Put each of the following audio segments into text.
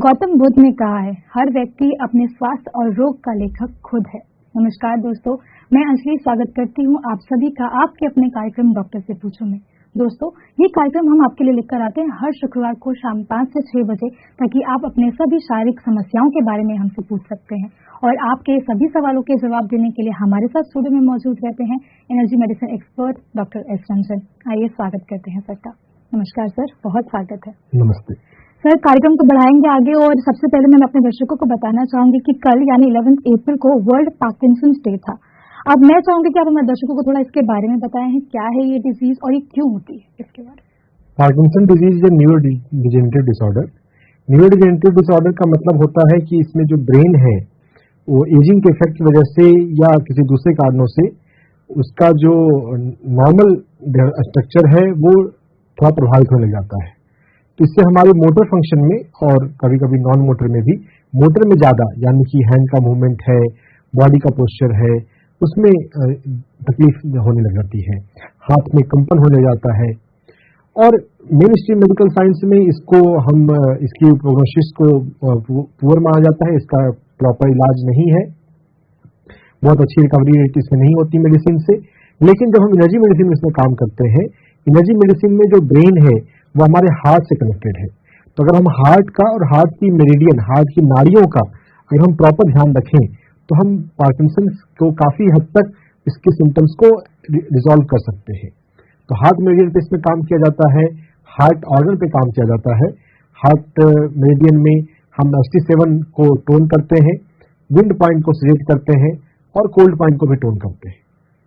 गौतम बुद्ध ने कहा है, हर व्यक्ति अपने स्वास्थ्य और रोग का लेखक खुद है। नमस्कार दोस्तों, मैं अंजलि स्वागत करती हूँ आप सभी का आपके अपने कार्यक्रम डॉक्टर से पूछो में। दोस्तों, ये कार्यक्रम हम आपके लिए लेकर आते हैं हर शुक्रवार को शाम 5 से 6 बजे, ताकि आप अपने सभी शारीरिक समस्याओं के बारे में हमसे पूछ सकते हैं। और आपके सभी सवालों के जवाब देने के लिए हमारे साथ स्टूडियो में मौजूद रहते हैं energy medicine expert doctor S Ranjan. आइए स्वागत करते हैं सर का। नमस्कार सर, बहुत स्वागत है। नमस्ते सर, कार्यक्रम को बढ़ाएंगे आगे और सबसे पहले मैं अपने दर्शकों को बताना चाहूंगी कि कल यानी 11 अप्रैल को वर्ल्ड पार्किंसंस डे था। अब मैं चाहूंगी कि आप हमारे दर्शकों को थोड़ा इसके बारे में बताएं हैं, क्या है ये डिजीज और ये क्यों होती है, इसके बारे में। Parkinson disease is neurodegenerative disorder. Neurodegenerative disorder का मतलब होता है कि इसमें जो ब्रेन है वो एजिंग के इफेक्ट की वजह से या किसी दूसरे कारणों से उसका जो नॉर्मल स्ट्रक्चर है वो थोड़ा प्रभावित होने लग जाता है। तो इससे हमारे मोटर फंक्शन में और कभी कभी नॉन मोटर में भी, मोटर में ज्यादा यानी कि हैंड का मूवमेंट है, बॉडी का पोस्चर है, उसमें तकलीफ होने लग जाती है, हाथ में कंपन होने लग जाता है। और मेन स्ट्रीम मेडिकल साइंस में इसको हम इसकी प्रोग्नोसिस को पुअर माना जाता है, इसका प्रॉपर इलाज नहीं है, बहुत अच्छी रिकवरी रेट इसमें नहीं होती मेडिसिन से। लेकिन जब हम एनर्जी मेडिसिन में इसमें काम करते हैं, एनर्जी मेडिसिन में जो ब्रेन है वो हमारे हार्ट से कनेक्टेड है। तो अगर हम हार्ट का और हार्ट की मेरिडियन, हार्ट की नाड़ियों का अगर हम प्रॉपर ध्यान रखें तो हम पार्किंसंस को काफी हद तक इसके सिम्टम्स को रिजॉल्व कर सकते हैं। तो हार्ट मेरिडियन पे इसमें काम किया जाता है, हार्ट ऑर्गन पे काम किया जाता है। हार्ट मेरिडियन में हम ST7 को टोन करते हैं, विंड पॉइंट को सिलेक्ट करते हैं और कोल्ड पॉइंट को भी टोन करते हैं।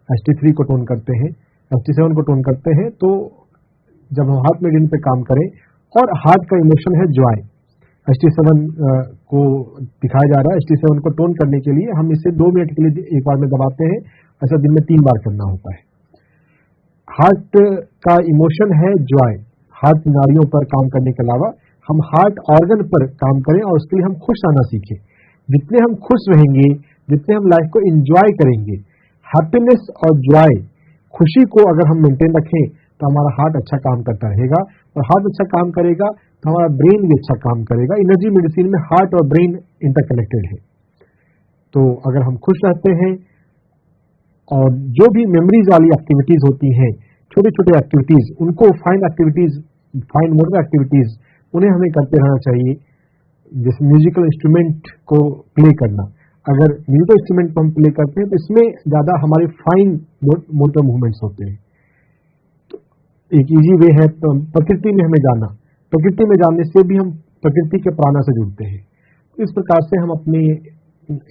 ST3 को टोन करते हैं, ST7 को टोन करते हैं। तो जब हम हार्ट मेरिडियन पे काम करें, और हार्ट का इमोशन है जॉय, ST7 को दिखाया जा रहा है। ST7 को टोन करने के लिए हम इसे 2 मिनट के लिए एक बार में दबाते हैं, ऐसा दिन में 3 बार करना होता है। हार्ट का इमोशन है जॉय। हार्ट नाड़ियों पर काम करने के अलावा हम हार्ट ऑर्गन पर काम करें और उसके लिए हम खुश रहना सीखें। जितने हम खुश रहेंगे, जितने हम लाइफ को एंजॉय करेंगे, हैप्पीनेस और जॉय, खुशी को अगर हम मेंटेन रखें तो हमारा हार्ट अच्छा काम करता रहेगा, और हार्ट अच्छा काम करेगा तो हमारा ब्रेन भी अच्छा काम करेगा। एनर्जी मेडिसिन में हार्ट और ब्रेन इंटरकनेक्टेड है। तो अगर हम खुश रहते हैं और जो भी मेमोरीज वाली एक्टिविटीज होती हैं, छोटे छोटे एक्टिविटीज, उनको fine activities, fine motor activities, उन्हें हमें करते रहना चाहिए। जैसे म्यूजिकल इंस्ट्रूमेंट को प्ले करना, अगर म्यूजिकल इंस्ट्रूमेंट को हम प्ले करते हैं तो इसमें ज्यादा हमारे फाइन मोटर मूवमेंट्स होते हैं। तो एक इजी वे है प्रकृति में हमें जाना। प्रकृति में जाने से भी हम प्रकृति के प्राणा से जुड़ते हैं। तो इस प्रकार से हम अपनी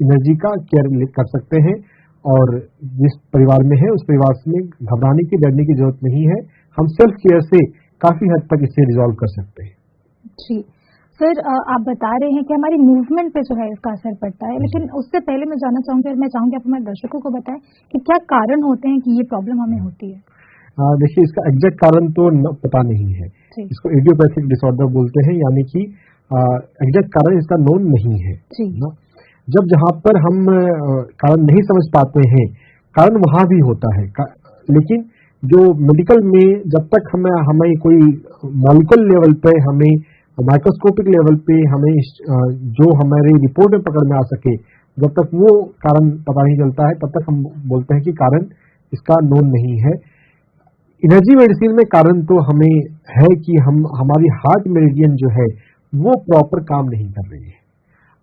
एनर्जी का केयर कर सकते हैं, और जिस परिवार में है उस परिवार में घबराने की, डरने की जरूरत नहीं है। हम सेल्फ केयर से काफी हद तक इसे रिजॉल्व कर सकते हैं। जी सर, आप बता रहे हैं कि हमारी मूवमेंट पे जो है इसका असर पड़ता है, लेकिन उससे पहले मैं जानना चाहूंगी आप हमारे दर्शकों को बताएं कि क्या कारण होते हैं कि ये प्रॉब्लम हमें होती है। देखिए, इसका एग्जैक्ट कारण तो पता नहीं है। इसको इडियोपैथिक डिसऑर्डर बोलते हैं, यानी कि एग्जैक्ट कारण इसका नोन नहीं है ना। जब जहां पर हम कारण नहीं समझ पाते हैं, कारण वहां भी होता है, लेकिन जो मेडिकल में जब तक हमें कोई मॉलिक्यूलर लेवल पे, हमें माइक्रोस्कोपिक लेवल पे हमें जो हमारी रिपोर्ट में पकड़ में आ सके, जब तक वो कारण पता नहीं चलता है, तब तक हम बोलते हैं कि कारण इसका नोन नहीं है। एनर्जी मेडिसिन में कारण तो हमें है कि हमारी हार्ट मेरिडियन जो है वो प्रॉपर काम नहीं कर रही है।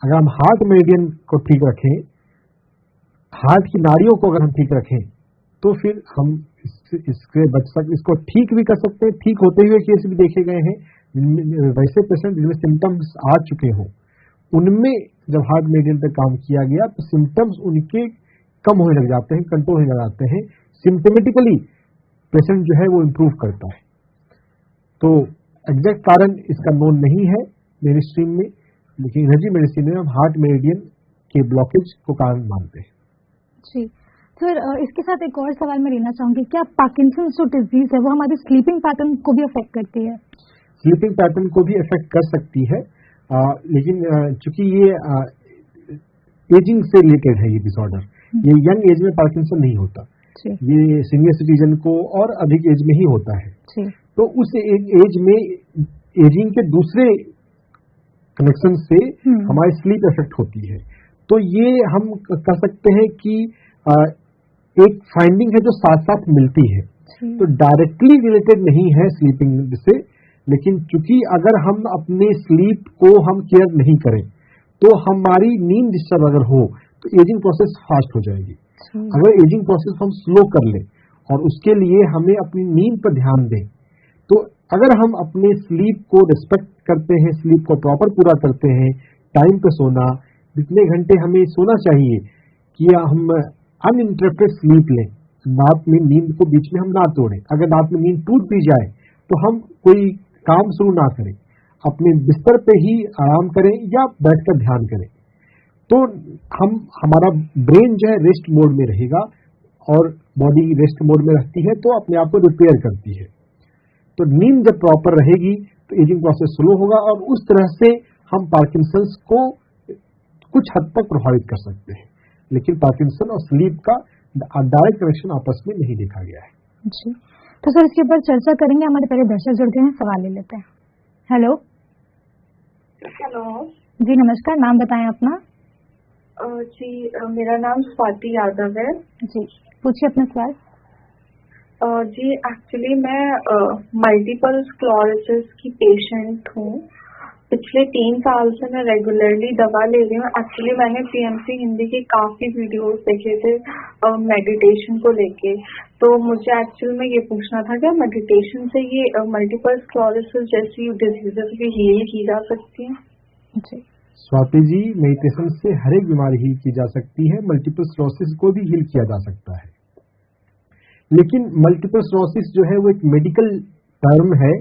अगर हम हार्ट मेरिडियन को ठीक रखें, हार्ट की नाड़ियों को अगर हम ठीक रखें, तो फिर हम इससे बच सकते, इसको ठीक भी कर सकते हैं। ठीक होते हुए केस भी देखे गए हैं। वैसे पेशेंट जिनमें सिम्टम्स आ चुके हों, उनमें जब हार्ट मेरिडियन पे काम किया गया तो सिम्टम्स उनके कम होने लग जाते हैं, कंट्रोल होने लग जाते हैं। सिम्टमेटिकली पेशेंट जो है वो इम्प्रूव करता है। तो एग्जैक्ट कारण इसका नोन नहीं है मेन स्ट्रीम में, लेकिन एनर्जी मेडिसिन में हम हार्ट मेरिडियन के ब्लॉकेज को कारण मानते हैं। जी सर, इसके साथ एक और सवाल मैं लेना चाहूंगी, क्या पार्किंसंस जो डिजीज है वो हमारी स्लीपिंग पैटर्न को भी अफेक्ट करती है। स्लीपिंग पैटर्न को भी अफेक्ट कर सकती है, लेकिन चूंकि ये एजिंग से रिलेटेड है, ये डिसऑर्डर, ये यंग एज में पार्किंसन नहीं होता, ये सीनियर सिटीजन को और अधिक एज में ही होता है। तो उस एज में एजिंग के दूसरे कनेक्शन से हमारी स्लीप इफेक्ट होती है। तो ये हम कह सकते हैं कि एक फाइंडिंग है जो साथ साथ मिलती है, तो डायरेक्टली रिलेटेड नहीं है स्लीपिंग से, लेकिन चूंकि अगर हम अपने स्लीप को हम केयर नहीं करें तो हमारी नींद डिस्टर्ब अगर हो तो एजिंग प्रोसेस फास्ट हो जाएगी। अगर एजिंग प्रोसेस हम स्लो कर लें और उसके लिए हमें अपनी नींद पर ध्यान दें, तो अगर हम अपने स्लीप को रिस्पेक्ट करते हैं, स्लीप को प्रॉपर पूरा करते हैं, टाइम पे सोना, जितने घंटे हमें सोना चाहिए कि हम अनइंटरप्टेड स्लीप लें, रात में नींद को बीच में हम ना तोड़ें। अगर रात में नींद टूट भी जाए तो हम कोई काम शुरू ना करें, अपने बिस्तर पे ही आराम करें या बैठकर ध्यान करें, तो हमारा ब्रेन जो है रेस्ट मोड में रहेगा और बॉडी रेस्ट मोड में रहती है तो अपने आप को रिपेयर करती है। तो नींद जब प्रॉपर रहेगी तो एजिंग प्रोसेस स्लो होगा और उस तरह से हम पार्किंसंस को कुछ हद तक प्रभावित कर सकते हैं, लेकिन पार्किंसन और स्लीप का डायरेक्ट कनेक्शन आपस में नहीं देखा गया है। जी, तो सर इसके ऊपर चर्चा करेंगे। हमारे पहले दर्शक जुड़ गए हैं, सवाल ले लेते हैं। हेलो जी, नमस्कार, नाम बताएं अपना। जी, मेरा नाम स्वाति यादव है। जी, पूछिए अपना सवाल। जी, एक्चुअली मैं मल्टीपल स्क्लेरोसिस की पेशेंट हूँ। पिछले 3 साल से मैं रेगुलरली दवा ले रही हूँ। एक्चुअली मैंने पीएमसी हिंदी के काफी वीडियोस देखे थे मेडिटेशन को लेके, तो मुझे एक्चुअल में ये पूछना था कि मेडिटेशन से ये मल्टीपल स्क्लेरोसिस जैसी डिजीजेस भी हील की जा सकती है? जी स्वाति जी, मेडिटेशन से हर एक बीमारी हील की जा सकती है, मल्टीपल स्क्लेरोसिस को भी हील किया जा सकता है। लेकिन मल्टीपल स्क्लेरोसिस जो है वो एक मेडिकल टर्म है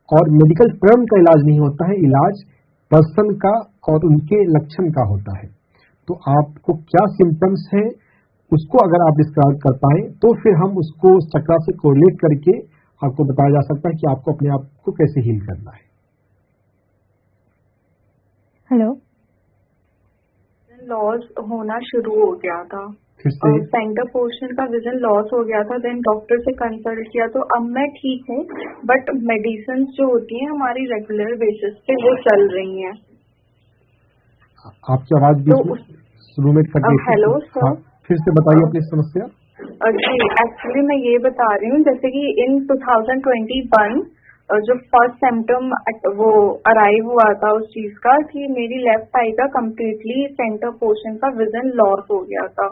और मेडिकल टर्म का इलाज नहीं होता है, इलाज पर्सन का और उनके लक्षण का होता है। तो आपको क्या सिम्टम्स हैं उसको अगर आप डिस्क्राइब कर पाए तो फिर हम उसको चक्रा से कोरिलेट करके आपको बताया जा सकता है कि आपको अपने आप को कैसे हील करना है। हेलो, लॉस होना शुरू हो गया था, फिर से सेंटर पोर्शन का विजन लॉस हो गया था। देन डॉक्टर से कंसल्ट किया तो अब मैं ठीक हूँ, बट मेडिसिन जो होती हैं हमारी रेगुलर बेसिस पे वो चल रही हैं। आपकी आवाज बीच में शुरू में कट गई। हेलो सर, फिर से बताइए अपनी समस्या। जी, एक्चुअली मैं ये बता रही हूँ, जैसे कि इन 2021 जो फर्स्ट सिम्टम वो अराइव हुआ था उस चीज का कि मेरी लेफ्ट आई का कम्प्लीटली सेंटर पोर्शन का विजन लॉस हो गया था।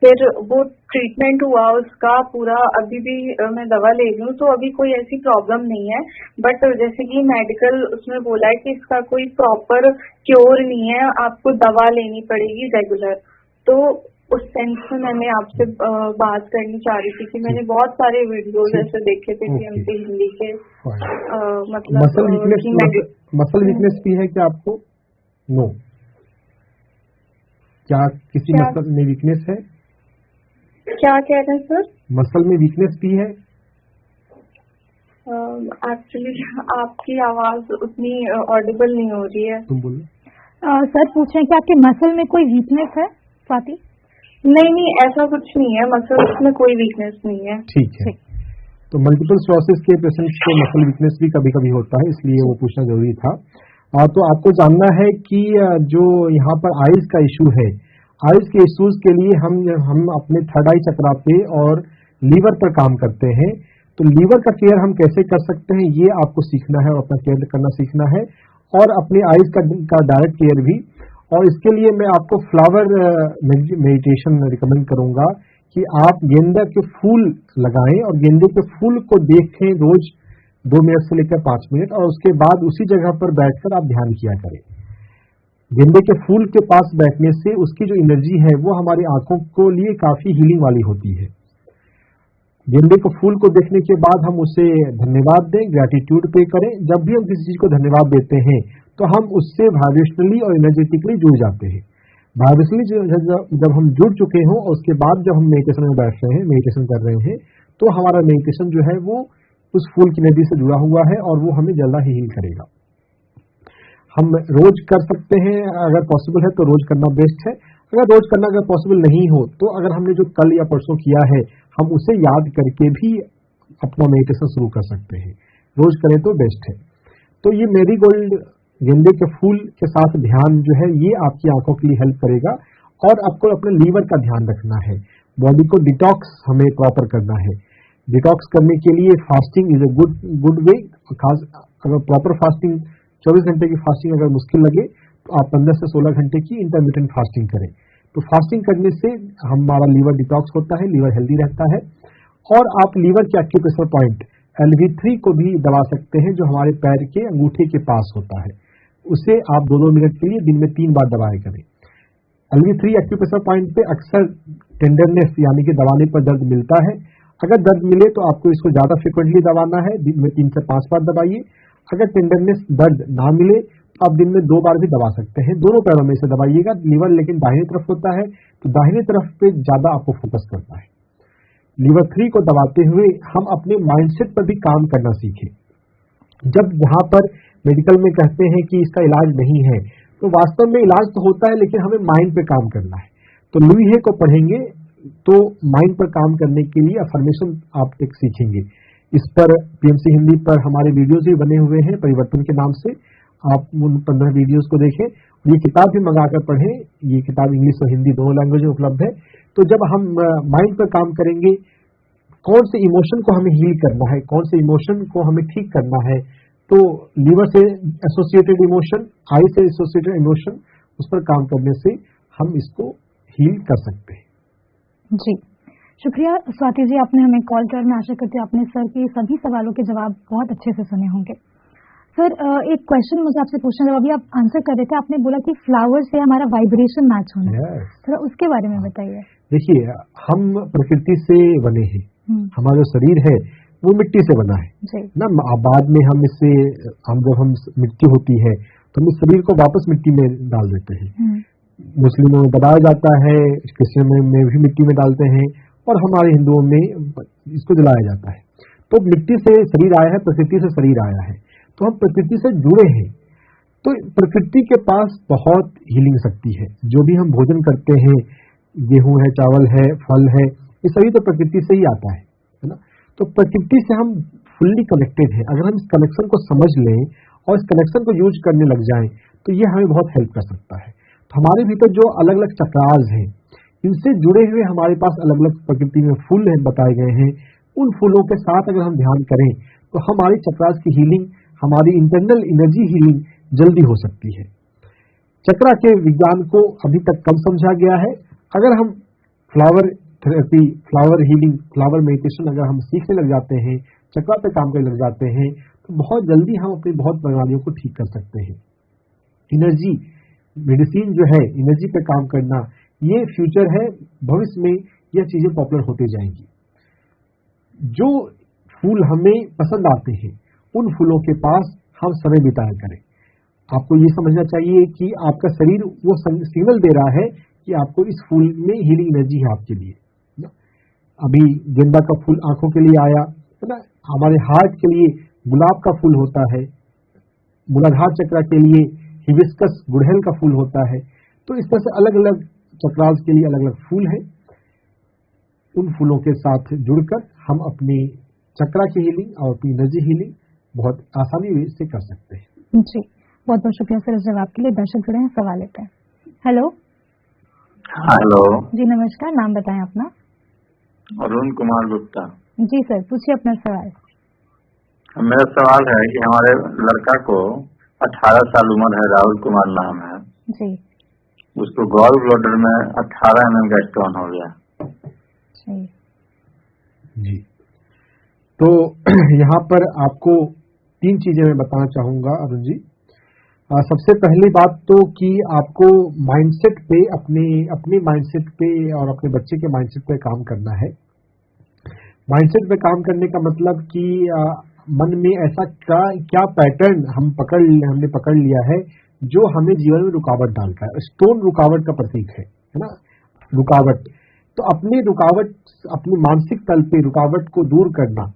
फिर वो ट्रीटमेंट हुआ उसका पूरा, अभी भी मैं दवा ले रही हूँ तो अभी कोई ऐसी प्रॉब्लम नहीं है, बट जैसे कि मेडिकल उसमें बोला है कि इसका कोई प्रॉपर क्योर नहीं है, आपको दवा लेनी पड़ेगी रेगुलर। तो उस सेंस में मैंने आपसे बात करनी चाह रही थी कि मैंने बहुत सारे वीडियोस ऐसे देखे थे पीएमसी हिंदी के, मतलब मसल वीकनेस भी है क्या आपको? नो, क्या किसी मसल में वीकनेस है? क्या कह रहे हैं सर? मसल में वीकनेस भी है? एक्चुअली आपकी आवाज उतनी ऑडिबल नहीं हो रही है। तुम बोलो। सर पूछे कि आपके मसल में कोई वीकनेस है स्वाति? नहीं, ऐसा कुछ नहीं है, मसल में कोई वीकनेस नहीं है। ठीक है, तो मल्टीपल स्क्लेरोसिस के पेशेंट्स को मसल वीकनेस भी कभी कभी होता है, इसलिए वो पूछना जरूरी था। तो आपको जानना है कि जो यहाँ पर आइज का इशू है, आइज के इश्यूज के लिए हम अपने थर्ड आई चक्रा पे और लीवर पर काम करते हैं। तो लीवर का केयर हम कैसे कर सकते हैं ये आपको सीखना है और अपना केयर करना सीखना है, और अपने आइज का डायरेक्ट केयर भी। और इसके लिए मैं आपको फ्लावर मेडिटेशन रिकमेंड करूंगा कि आप गेंदा के फूल लगाएं और गेंदे के फूल को देखें रोज 2 मिनट से लेकर 5 मिनट, और उसके बाद उसी जगह पर बैठकर आप ध्यान किया करें। गेंदे के फूल के पास बैठने से उसकी जो एनर्जी है वो हमारी आंखों को लिए काफी हीलिंग वाली होती है। गेंदे के फूल को देखने के बाद हम उसे धन्यवाद दें, ग्रैटिट्यूड पे करें। जब भी हम किसी चीज को धन्यवाद देते हैं तो हम उससे वाइब्रेशनली और एनर्जेटिकली जुड़ जाते हैं। वाइब्रेशनली जब हम जुड़ चुके हों और उसके बाद जब हम मेडिटेशन में बैठ रहे हैं, मेडिटेशन कर रहे हैं, तो हमारा मेडिटेशन जो है वो उस फूल की एनर्जी से जुड़ा हुआ है और वो हमें जल्द ही हील करेगा। हम रोज कर सकते हैं, अगर पॉसिबल है तो रोज करना बेस्ट है। अगर रोज करना अगर पॉसिबल नहीं हो तो अगर हमने जो कल या परसों किया है हम उसे याद करके भी अपना मेडिटेशन शुरू कर सकते हैं। रोज करें तो बेस्ट है। तो ये मेरीगोल्ड गेंदे के फूल के साथ ध्यान जो है ये आपकी आंखों के लिए हेल्प करेगा। और आपको अपने लीवर का ध्यान रखना है, बॉडी को डिटॉक्स हमें प्रॉपर करना है। डिटॉक्स करने के लिए fasting is a good way. खास अगर प्रॉपर फास्टिंग 24 घंटे की फास्टिंग अगर मुश्किल लगे तो आप 15 से 16 घंटे की इंटरमिटेंट फास्टिंग करें। तो फास्टिंग करने से हमारा लीवर डिटॉक्स होता है, लीवर हेल्दी रहता है। और आप लीवर के एक्यूप्रेशर पॉइंट LV3 को भी दबा सकते हैं, जो हमारे पैर के अंगूठे के पास होता है। उसे आप 2-2 मिनट के लिए दिन में 3 बार दबाया करें। LV3 एक्यूप्रेशर पॉइंट पे अक्सर टेंडरनेस यानी कि दबाने पर दर्द मिलता है। अगर दर्द मिले तो आपको इसको ज्यादा फ्रिक्वेंटली दबाना है, दिन में 3 से 5 बार दबाइए। अगर टेंडरनेस दर्द ना मिले तो आप दिन में 2 बार भी दबा सकते हैं। दोनों पैरों में से दबाइएगा। लीवर लेकिन दाहिनी तरफ होता है तो दाहिनी तरफ पे ज्यादा आपको फोकस करना है। लीवर 3 को दबाते हुए हम अपने माइंडसेट पर भी काम करना सीखें। जब यहाँ पर मेडिकल में कहते हैं कि इसका इलाज नहीं है, तो वास्तव में इलाज तो होता है, लेकिन हमें माइंड पे काम करना है। तो लुई हे को पढ़ेंगे तो माइंड पर काम करने के लिए अफर्मेशन आप एक सीखेंगे। इस पर PMC हिंदी पर हमारे वीडियोज भी बने हुए हैं परिवर्तन के नाम से। आप उन 15 वीडियोज को देखें। ये किताब भी मंगाकर पढ़ें। ये किताब इंग्लिश और हिंदी दोनों लैंग्वेज में उपलब्ध है। तो जब हम माइंड पर काम करेंगे, कौन से इमोशन को हमें हील करना है, कौन से इमोशन को हमें ठीक करना है, तो लीवर से एसोसिएटेड इमोशन, आई से एसोसिएटेड इमोशन, उस पर काम करने से हम इसको हील कर सकते हैं। जी शुक्रिया स्वाति जी, आपने हमें कॉल किया। मैं आशा करती हूँ आपने सर के सभी सवालों के जवाब बहुत अच्छे से सुने होंगे। सर एक क्वेश्चन मुझे आपसे पूछना था, अभी आप आंसर कर रहे थे, आपने बोला कि फ्लावर से हमारा वाइब्रेशन मैच होना है। थोड़ा उसके बारे में बताइए। देखिए, हम प्रकृति से बने हैं। हमारा जो शरीर है वो मिट्टी से बना है ना। बाद में हम जब हम मृत्यु होती है तो हम इस शरीर को वापस मिट्टी में डाल देते हैं। मुस्लिमों में बताया जाता है, क्रिश्चियन में भी मिट्टी में डालते हैं, और हमारे हिंदुओं में इसको जलाया जाता है। तो मिट्टी से शरीर आया है, प्रकृति से शरीर आया है, तो हम प्रकृति से जुड़े हैं। तो प्रकृति के पास बहुत हीलिंग शक्ति है। जो भी हम भोजन करते हैं, गेहूं है, चावल है, फल है, ये सभी तो प्रकृति से ही आता है ना। तो प्रकृति से हम फुल्ली कनेक्टेड हैं। अगर हम इस कनेक्शन को समझ लें और इस कनेक्शन को यूज करने लग जाएं तो ये हमें बहुत हेल्प कर सकता है। तो हमारे भीतर जो अलग अलग चक्रास हैं, इनसे जुड़े हुए हमारे पास अलग अलग प्रकृति में फूल हैं, बताए गए हैं। उन फूलों के साथ अगर हम ध्यान करें तो हमारी चक्रास की हीलिंग, हमारी इंटरनल एनर्जी हीलिंग जल्दी हो सकती है। चक्रा के विज्ञान को अभी तक कम समझा गया है। अगर हम flower therapy, flower healing, flower meditation अगर हम सीखने लग जाते हैं, चक्रा पे काम करने लग जाते हैं, तो बहुत जल्दी हम अपनी बहुत बीमारियों को ठीक कर सकते हैं। एनर्जी मेडिसिन जो है, एनर्जी पे काम करना, ये फ्यूचर है। भविष्य में यह चीजें पॉपुलर होती जाएंगी। जो फूल हमें पसंद आते हैं, उन फूलों के पास हम समय बिताया करें। आपको ये समझना चाहिए कि आपका शरीर वो सिग्नल दे रहा है कि आपको इस फूल में हीलिंग एनर्जी है आपके लिए। अभी गेंदा का फूल आंखों के लिए आया है ना। हमारे हार्ट के लिए गुलाब का फूल होता है। मूलाधार चक्र के लिए हिबिस्कस, गुड़हल का फूल होता है। तो इस तरह से अलग अलग चक्रास के लिए अलग अलग फूल हैं। उन फूलों के साथ जुड़कर हम अपनी चक्रा की हीलिंग और अपनी एनर्जी हीलिंग बहुत आसानी से कर सकते हैं। जी बहुत बहुत शुक्रिया सर इस जवाब के लिए। दर्शक जुड़े हैं, सवाल लेते हैं। हेलो जी नमस्कार, नाम बताएं अपना। अरुण कुमार गुप्ता। जी सर पूछिए अपना सवाल। मेरा सवाल है कि हमारे लड़का को 18 साल उम्र है, राहुल कुमार नाम है जी। उसको गॉल ब्लैडर में 18 mm का स्टोन हो गया। जी तो यहाँ पर आपको 3 चीजें मैं बताना चाहूंगा अरुण जी। सबसे पहली बात तो कि आपको माइंडसेट पे अपने माइंडसेट पे और अपने बच्चे के माइंडसेट पे काम करना है। माइंडसेट पे काम करने का मतलब कि मन में ऐसा क्या पैटर्न हमने पकड़ लिया है जो हमें जीवन में रुकावट डालता है। स्टोन रुकावट का प्रतीक है ना, रुकावट। तो अपने मानसिक तल पे रुकावट को दूर करना,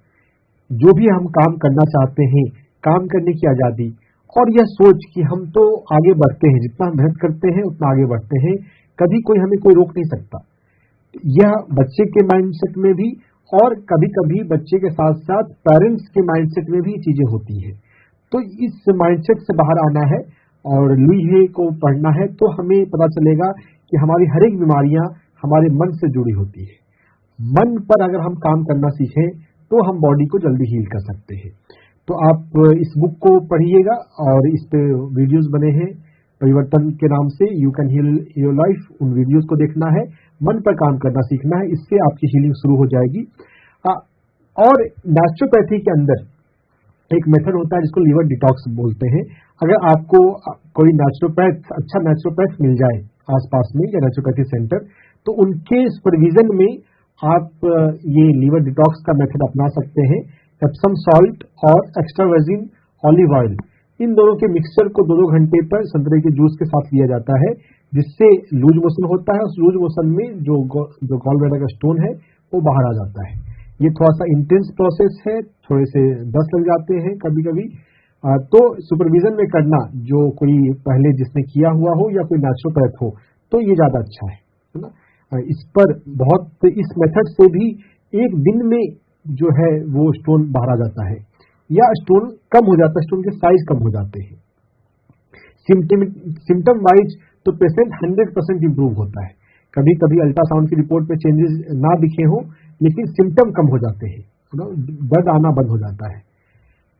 जो भी हम काम करना चाहते हैं, काम करने की आजादी, और यह सोच कि हम तो आगे बढ़ते हैं, जितना हम मेहनत करते हैं उतना आगे बढ़ते हैं, कभी हमें कोई रोक नहीं सकता। यह बच्चे के माइंडसेट में भी, और कभी कभी बच्चे के साथ साथ पेरेंट्स के माइंडसेट में भी चीजें होती हैं। तो इस माइंडसेट से बाहर आना है और लुई हे को पढ़ना है, तो हमें पता चलेगा कि हमारी हर एक बीमारियां हमारे मन से जुड़ी होती है। मन पर अगर हम काम करना सीखें तो हम बॉडी को जल्दी हील कर सकते हैं। तो आप इस बुक को पढ़िएगा और इस पे वीडियोस बने हैं परिवर्तन के नाम से, you can heal your life. उन वीडियोस को देखना है, मन पर काम करना सीखना है, इससे आपकी हीलिंग शुरू हो जाएगी। और नेचुरोपैथी के अंदर एक मेथड होता है जिसको लीवर डिटॉक्स बोलते हैं। अगर आपको कोई नेचुरोपैथ, अच्छा नेचुरोपैथ मिल जाए आसपास में या नेचुरोपैथी सेंटर, तो उनके सुपरविजन में आप ये लीवर डिटॉक्स का मेथड अपना सकते हैं। एप्सम सॉल्ट और एक्स्ट्रा वर्जिन ऑलिव ऑयल, इन दोनों के मिक्सचर को 2-2 घंटे पर संतरे के जूस के साथ लिया जाता है, जिससे लूज मोशन होता है। उस लूज मोशन में जो गॉल ब्लैडर का स्टोन है वो बाहर आ जाता है। ये थोड़ा सा इंटेंस प्रोसेस है, थोड़े से 10 लग जाते हैं कभी कभी। तो सुपरविजन में करना, जो कोई पहले जिसने किया हुआ हो या कोई नेचुरोपैथ हो, तो ये ज्यादा अच्छा है ना। इस पर बहुत, इस मेथड से भी एक दिन में जो है वो स्टोन बाहर आ जाता है या स्टोन कम हो जाता है, स्टोन के साइज कम हो जाते हैं। सिम्टम वाइज तो पेशेंट 100% इंप्रूव होता है। कभी कभी अल्ट्रासाउंड की रिपोर्ट में चेंजेस ना दिखे हो, लेकिन सिम्टम कम हो जाते हैं, दर्द आना बंद हो जाता है।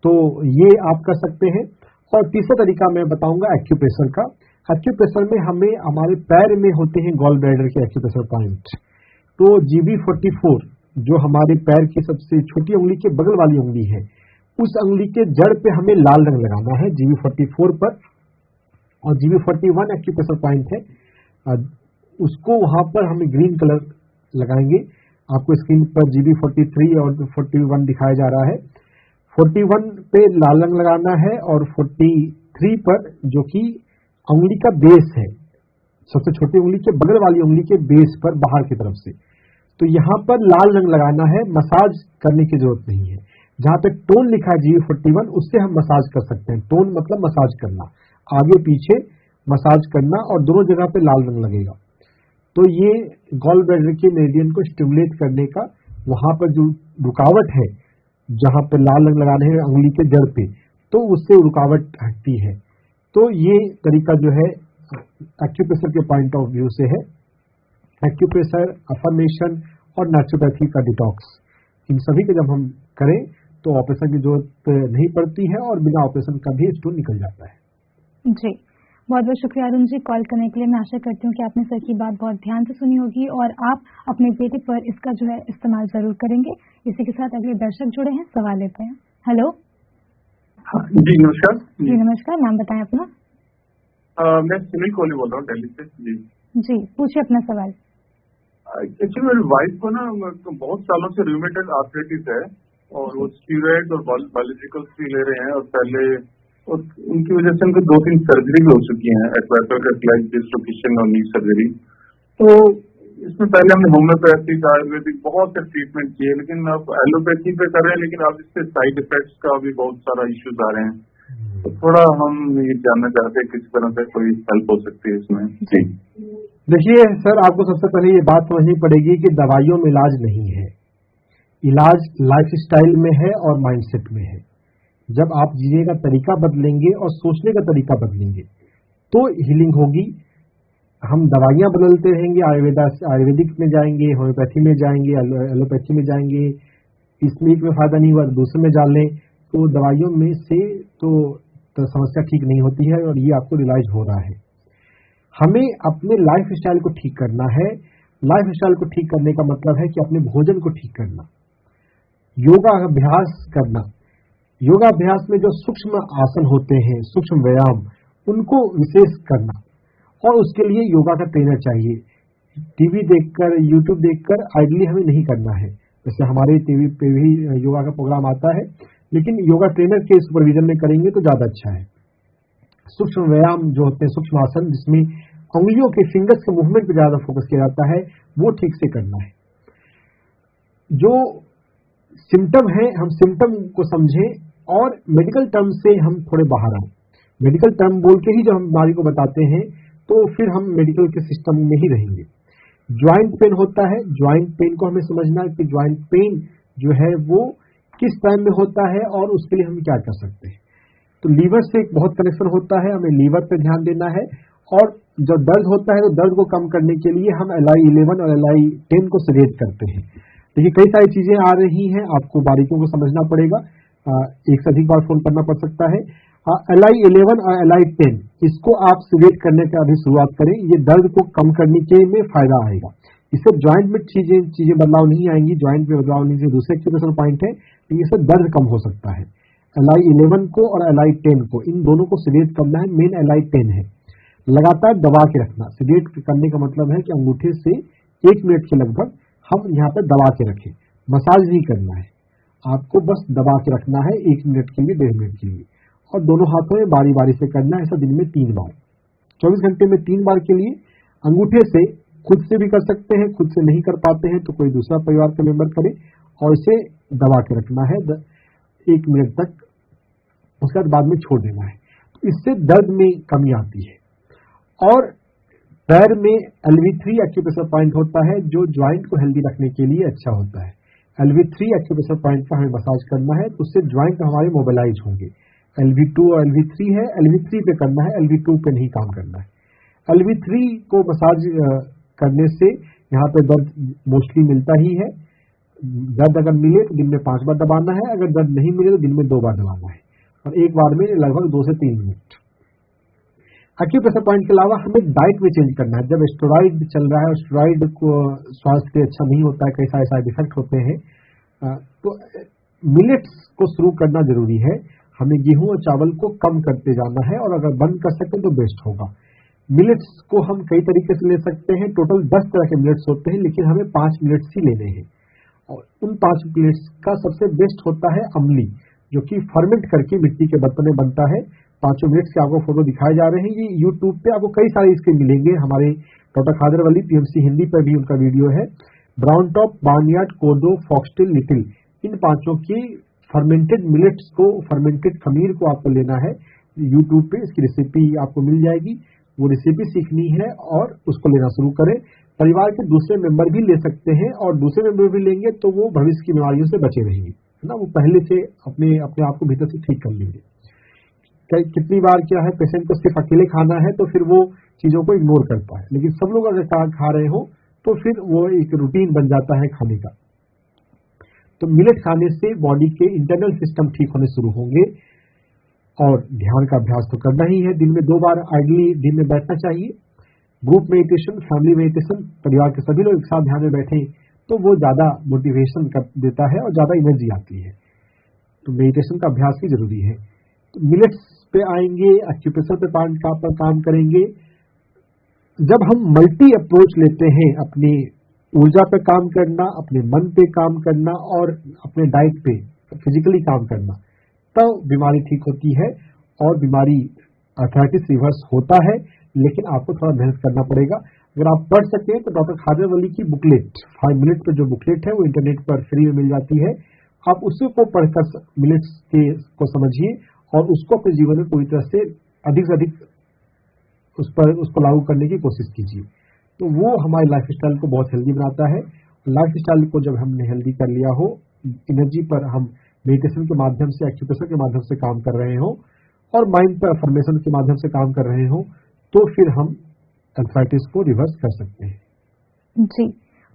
तो ये आप कर सकते हैं। और तीसरा तरीका मैं बताऊंगा एक्यूप्रेशर का। एक्यूप्रेशर में हमें हमारे पैर में होते हैं गॉल ब्लैडर के एक्यूप्रेशर पॉइंट। तो GB44 जो हमारे पैर की सबसे छोटी उंगली के बगल वाली उंगली है, उस उंगली के जड़ पे हमें लाल रंग लगाना है GB44 पर। और GB41 एक्यूप्रेशर पॉइंट है, उसको वहां पर हमें ग्रीन कलर लगाएंगे। आपको स्क्रीन पर GB43 और 41 दिखाया जा रहा है। 41 पे लाल रंग लगाना है और 43 पर, जो कि उंगली का बेस है, सबसे छोटी उंगली के बगल वाली उंगली के बेस पर बाहर की तरफ से, तो यहां पर लाल रंग लगाना है। मसाज करने की जरूरत नहीं है। जहां पे टोन लिखा है GB41, उससे हम मसाज कर सकते हैं। टोन मतलब मसाज करना, आगे पीछे मसाज करना, और दोनों जगह पे लाल रंग लगेगा। तो ये गॉल ब्लैडर के मेरिडियन को स्टिमुलेट करने का, वहां पर जो रुकावट है, जहां पे लाल रंग लगाने हैं उंगली के जड़ पे, तो उससे रुकावट हटती है। तो ये तरीका जो है एक्यूप्रेशर के पॉइंट ऑफ व्यू से है। एक्यूप्रेशर, अफर्मेशन और नेचुरोपैथी का डिटॉक्स, इन सभी के जब हम करें तो ऑपरेशन की जरूरत नहीं पड़ती है और बिना ऑपरेशन का भी स्टोन निकल जाता है। जी, बहुत बहुत शुक्रिया अरुण जी कॉल करने के लिए। मैं आशा करती हूँ कि आपने सर की बात बहुत ध्यान से सुनी होगी और आप अपने बेटे पर इसका जो है इस्तेमाल जरूर करेंगे। इसी के साथ अगले दर्शक जुड़े हैं, सवाल लेते हैं। हेलो। जी नमस्कार। जी नमस्कार, नाम बताएं अपना। मैं सुनील कोहली बोल रहा हूँ दिल्ली से। जी पूछिए अपना सवाल। एक्चुअली मेरी वाइफ को ना बहुत सालों से रूमेटॉइड आर्थराइटिस है और वो स्टीरॉइड और बायोलॉजिकल्स भी ले रहे हैं, और पहले और उनकी वजह से उनको 2-3 सर्जरी भी हो चुकी हैं, एक्वाटोरिक डिस्लोकेशन और नी सर्जरी। तो इसमें पहले हमने होम्योपैथिक, आयुर्वेदिक बहुत से ट्रीटमेंट किए, लेकिन अब एलोपैथी पे कर रहे हैं, लेकिन अब इससे साइड इफेक्ट्स का भी बहुत सारा इश्यूज आ रहे हैं। तो थोड़ा हम ये जानना चाहते हैं किस तरह से कोई हेल्प हो सकती है इसमें। जी देखिए सर, आपको सबसे पहले ये बात समझनी पड़ेगी कि दवाइयों में इलाज नहीं है। इलाज लाइफस्टाइल में है और माइंडसेट में है। जब आप जीने का तरीका बदलेंगे और सोचने का तरीका बदलेंगे तो हीलिंग होगी। हम दवाइयां बदलते रहेंगे, आयुर्वेदिक में जाएंगे, होम्योपैथी में जाएंगे, एलोपैथी में जाएंगे, इसमें एक में फायदा नहीं हुआ तो दूसरे में जान लें, तो दवाइयों में से तो समस्या ठीक नहीं होती है और ये आपको रियलाइज हो रहा है। हमें अपने लाइफ स्टाइल को ठीक करना है। लाइफ स्टाइल को ठीक करने का मतलब है कि अपने भोजन को ठीक करना, योगा अभ्यास करना। योगाभ्यास में जो सूक्ष्म आसन होते हैं, सूक्ष्म व्यायाम, उनको विशेष करना, और उसके लिए योगा का ट्रेनर चाहिए। टीवी देखकर, यूट्यूब देखकर आइडली हमें नहीं करना है। जैसे हमारे टीवी पे भी योगा का प्रोग्राम आता है, लेकिन योगा ट्रेनर के सुपरविजन में करेंगे तो ज्यादा अच्छा है। सूक्ष्म व्यायाम जो होते हैं, सूक्ष्म आसन, जिसमें उंगलियों के फिंगर्स के मूवमेंट पर ज्यादा फोकस किया जाता है, वो ठीक से करना है। जो सिम्टम है, हम सिम्टम को समझें और मेडिकल टर्म से हम थोड़े बाहर आए। मेडिकल टर्म बोल के ही जब हम बीमारी को बताते हैं तो फिर हम मेडिकल के सिस्टम में ही रहेंगे। ज्वाइंट पेन होता है, ज्वाइंट पेन को हमें समझना है कि ज्वाइंट पेन जो है वो किस टाइम में होता है और उसके लिए हम क्या कर सकते हैं। तो लीवर से एक बहुत कनेक्शन होता है, हमें लीवर पे ध्यान देना है। और जब दर्द होता है तो दर्द को कम करने के लिए हम LI11 और LI10 को सिलेक्ट करते हैं। देखिए कई सारी चीजें आ रही हैं, आपको बारीकियों को समझना पड़ेगा, एक से अधिक बार फोन करना पड़ सकता है। LI11 और LI10 इसको आप सिलेक्ट करने का अभी शुरुआत करें, ये दर्द को कम करने के में फायदा आएगा। इससे ज्वाइंट में चीजें बदलाव नहीं आएंगी, ज्वाइंट में बदलाव नहीं से दूसरे एक्यूप्रेशर पॉइंट है, तो इससे दर्द कम हो सकता है। LI11 को और LI10 को, इन दोनों को सिलेक्ट करना है। मेन LI10 है। लगातार दबा के रखना, सिलेक्ट करने का मतलब है कि अंगूठे से 1 मिनट के लगभग हम यहाँ पर दबा के रखें, मसाज नहीं करना है, आपको बस दबा के रखना है 1 मिनट के लिए, 1.5 मिनट के लिए, और दोनों हाथों में बारी बारी से करना है। ऐसा दिन में 3 बार, 24 घंटे में 3 बार के लिए। अंगूठे से खुद से भी कर सकते हैं, खुद से नहीं कर पाते हैं तो कोई दूसरा परिवार का मेंबर करे, और इसे दबा के रखना है 1 मिनट तक, उसके बाद में छोड़ देना है। तो इससे दर्द में कमी आती है। और पैर में LV3 एक्यूप्रेशर पॉइंट होता है जो ज्वाइंट को हेल्दी रखने के लिए अच्छा होता है। LV3 एक्यूप्रेशर पॉइंट का हमें मसाज करना है, तो उससे ज्वाइंट हमारे मोबिलाइज होंगे। LV2 और LV3 है, LV3 पे करना है, LV2 पे नहीं काम करना है। LV3 को मसाज करने से यहाँ पे दर्द मोस्टली मिलता ही है। दर्द अगर मिले तो दिन में 5 बार दबाना है, अगर दर्द नहीं मिले तो दिन में 2 बार दबाना है, और एक बार में लगभग 2 से 3 मिनट। एक्यूप्रेशर पॉइंट के अलावा हमें डाइट में चेंज करना है। जब स्टेरॉइड चल रहा है और स्टेरॉइड को स्वास्थ्य के लिए अच्छा नहीं होता है, कई सारे साइड इफेक्ट होते हैं, तो मिलेट्स को शुरू करना जरूरी है। हमें गेहूं और चावल को कम करते जाना है, और अगर बंद कर सकें तो बेस्ट होगा। मिलेट्स को हम कई तरीके से ले सकते हैं, टोटल 10 तरह के मिलेट्स होते हैं, लेकिन हमें 5 मिलेट्स ही लेने हैं। और उन 5 मिलेट्स का सबसे बेस्ट होता है अमली, जो कि फर्मेंट करके मिट्टी के बर्तन में बनता है। 5 मिनट्स के आपको फोटो दिखाए जा रहे हैं, ये यूट्यूब पे आपको कई सारे इसके मिलेंगे। हमारे डॉक्टर खादर वली PMC हिंदी पर भी उनका वीडियो है। ब्राउन टॉप, बार्नयार्ड, कोदो, फॉक्सटेल, लिटिल, इन 5 की फर्मेंटेड मिलेट्स को, फर्मेंटेड खमीर को आपको लेना है। यूट्यूब पे इसकी रेसिपी आपको मिल जाएगी, वो रेसिपी सीखनी है और उसको लेना शुरू करें। परिवार के दूसरे मेंबर भी ले सकते हैं, और दूसरे मेंबर भी लेंगे तो वो भविष्य की बीमारियों से बचे रहेंगे, है ना। वो पहले से अपने आप को भीतर से ठीक कर लेंगे। कितनी बार क्या है, पेशेंट को सिर्फ अकेले खाना है तो फिर वो चीजों को इग्नोर करता है, लेकिन सब लोग अगर साथ खा रहे हो तो फिर वो एक रूटीन बन जाता है खाने का। तो मिलेट खाने से बॉडी के इंटरनल सिस्टम ठीक होने शुरू होंगे। और ध्यान का अभ्यास तो करना ही है, दिन में 2 बार आइडियली दिन में बैठना चाहिए। ग्रुप मेडिटेशन, फैमिली मेडिटेशन, परिवार के सभी लोग एक साथ ध्यान में बैठे तो वो ज्यादा मोटिवेशन कर देता है और ज्यादा एनर्जी आती है। तो मेडिटेशन का अभ्यास भी जरूरी है। तो मिलेट्स पे आएंगे, एक्यूप्रेशर पे पर काम करेंगे। जब हम मल्टी अप्रोच लेते हैं, अपनी ऊर्जा पे काम करना, अपने मन पे काम करना और अपने डाइट पे फिजिकली काम करना, तब बीमारी ठीक होती है। और बीमारी आर्थराइटिस रिवर्स होता है, लेकिन आपको थोड़ा मेहनत करना पड़ेगा। अगर आप पढ़ सकें तो डॉक्टर खादर वली की बुकलेट 5 मिनट पर जो बुकलेट है वो इंटरनेट पर फ्री में मिल जाती है। आप उसी को पढ़कर मिलेट्स को समझिए और उसको अपने जीवन में पूरी तरह से अधिक उसको लागू करने की कोशिश कीजिए। तो वो हमारे लाइफस्टाइल को बहुत हेल्दी बनाता है। लाइफस्टाइल को जब हमने हेल्दी कर लिया हो, एनर्जी पर हम मेडिटेशन के माध्यम से, एक्यूप्रेशर के माध्यम से काम कर रहे हो और माइंड पर अफर्मेशन के माध्यम से काम कर रहे हो, तो फिर हम आर्थराइटिस को रिवर्स कर सकते हैं। जी,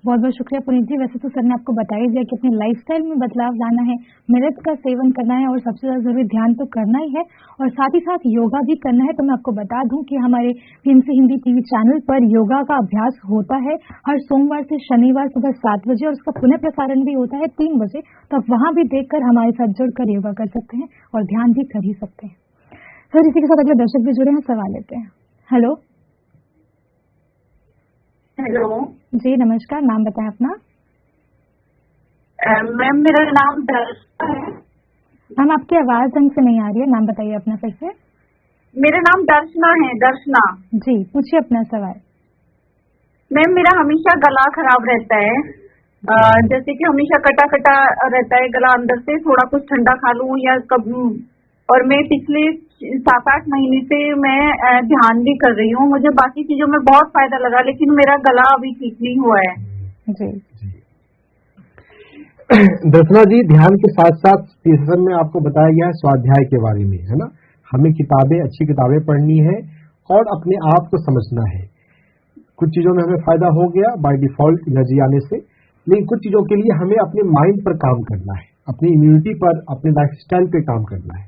बहुत बहुत शुक्रिया पुनीत जी। वैसे तो सर ने आपको बता ही दिया कि अपने लाइफस्टाइल में बदलाव लाना है, मिलेट्स का सेवन करना है और सबसे ज्यादा जरूरी ध्यान तो करना ही है और साथ ही साथ योगा भी करना है। तो मैं आपको बता दूं कि हमारे PMC हिंदी TV चैनल पर योगा का अभ्यास होता है हर सोमवार से शनिवार सुबह 7 बजे और उसका पुनः प्रसारण भी होता है 3 बजे। तो आप वहां भी देखकर हमारे साथ जुड़कर योगा कर सकते हैं और ध्यान भी कर ही सकते हैं। सर इसी के साथ अगले दर्शक भी जुड़े हैं, सवाल लेते हैं। हेलो हेलो जी, नमस्कार, नाम बताएं अपना। मैम मेरा नाम दर्शना है। मैम आपकी आवाज ढंग से नहीं आ रही है, नाम बताइए अपना फिर से। मेरा नाम दर्शना है, दर्शना। जी, पूछिए अपना सवाल। मैम मेरा हमेशा गला खराब रहता है, जैसे कि हमेशा कटा कटा रहता है गला, अंदर से थोड़ा कुछ ठंडा खा लूं या कभी। और मैं पिछले 7-8 महीने से मैं ध्यान भी कर रही हूँ, मुझे बाकी चीजों में बहुत फायदा लगा, लेकिन मेरा गला अभी ठीक नहीं हुआ है। जी दर्शना जी, ध्यान के साथ साथ तीसरे में आपको बताया गया है स्वाध्याय के बारे में, है ना। हमें अच्छी किताबें पढ़नी है और अपने आप को समझना है। कुछ चीजों में हमें फायदा हो गया बाय डिफॉल्ट एनर्जी आने से, लेकिन कुछ चीजों के लिए हमें अपने माइंड पर काम करना है, अपनी इम्यूनिटी पर, अपने लाइफस्टाइल पे काम करना है।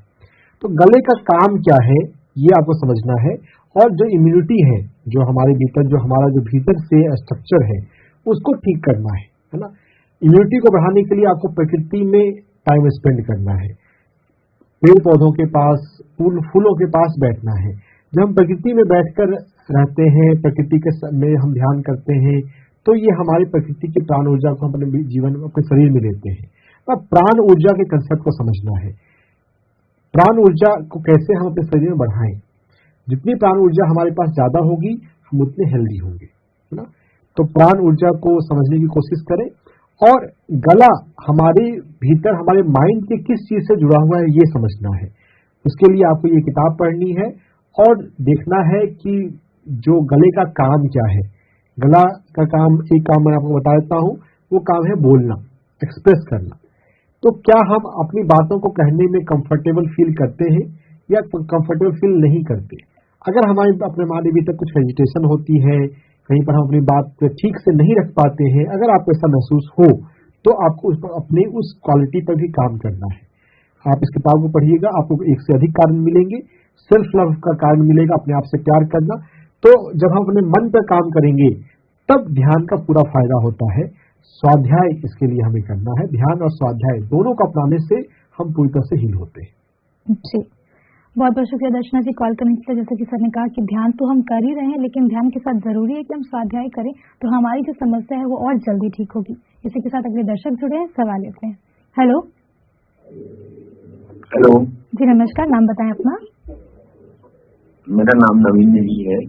तो गले का काम क्या है ये आपको समझना है, और जो इम्यूनिटी है, जो हमारे भीतर, जो हमारा जो भीतर से स्ट्रक्चर है, उसको ठीक करना है ना। इम्यूनिटी को बढ़ाने के लिए आपको प्रकृति में टाइम स्पेंड करना है, पेड़ पौधों के पास, फूलों के पास बैठना है। जब हम प्रकृति में बैठकर रहते हैं, प्रकृति के में हम ध्यान करते हैं, तो ये हमारी प्रकृति की प्राण ऊर्जा को हम अपने जीवन में, अपने शरीर में लेते हैं। अब प्राण ऊर्जा के कंसेप्ट को समझना है। प्राण ऊर्जा को कैसे हम अपने शरीर में बढ़ाएं। जितनी प्राण ऊर्जा हमारे पास ज्यादा होगी, हम उतने हेल्दी होंगे, है ना। तो प्राण ऊर्जा को समझने की कोशिश करें, और गला हमारे भीतर, हमारे माइंड के किस चीज से जुड़ा हुआ है ये समझना है। उसके लिए आपको ये किताब पढ़नी है और देखना है कि जो गले का काम क्या है। गला का काम, एक काम मैं आपको बता देता हूं, वो काम है बोलना, एक्सप्रेस करना। तो क्या हम अपनी बातों को कहने में कंफर्टेबल फील करते हैं या कंफर्टेबल फील नहीं करते। अगर हमारे अपने माने भीतर कुछ हेजिटेशन होती है, कहीं पर हम अपनी बात ठीक से नहीं रख पाते हैं, अगर आपको ऐसा महसूस हो तो आपको अपने उस क्वालिटी पर भी काम करना है। आप इस किताब को पढ़िएगा, आपको एक से अधिक कारण मिलेंगे। सेल्फ लव का कारण मिलेगा, अपने आप से प्यार करना। तो जब हम अपने मन पर काम करेंगे तब ध्यान का पूरा फायदा होता है। स्वाध्याय इसके लिए हमें करना है, ध्यान और स्वाध्याय दोनों को अपनाने से हम पूरी तरह से हील होते हैं। जी, बहुत बहुत शुक्रिया दर्शना जी कॉल करने के लिए। जैसे कि सर ने कहा कि ध्यान तो हम कर ही रहे हैं, लेकिन ध्यान के साथ जरूरी है कि हम स्वाध्याय करें, तो हमारी जो समस्या है वो और जल्दी ठीक होगी। इसी के साथ अगले दर्शक जुड़े हैं, सवाल लेते हैं। हेलो हेलो जी, नमस्कार, नाम बताएं अपना। मेरा नाम नवीन नेगी है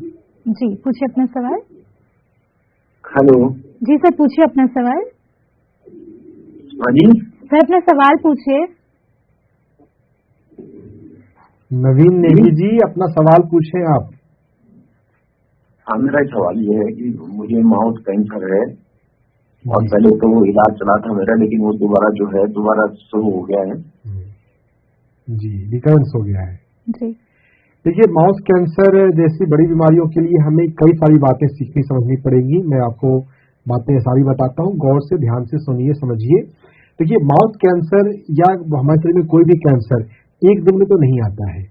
जी, पूछिए अपना सवाल। हेलो जी सर, पूछिए अपना सवाल। हाँ जी सर अपना सवाल पूछिए। नवीन नेगी जी, अपना सवाल पूछें आप। हाँ, मेरा सवाल ये है कि मुझे माउथ कैंसर है, और पहले तो वो इलाज चला था मेरा, लेकिन वो दोबारा शुरू हो गया है जी, रिकरेंस हो गया है जी। देखिए, माउथ कैंसर जैसी बड़ी बीमारियों के लिए हमें कई सारी बातें सीखनी समझनी पड़ेंगी। मैं आपको बातें सारी बताता हूँ, गौर से ध्यान से सुनिए, समझिए। देखिए, माउथ कैंसर या हमारे शरीर में कोई भी कैंसर एक दिन में तो नहीं आता है।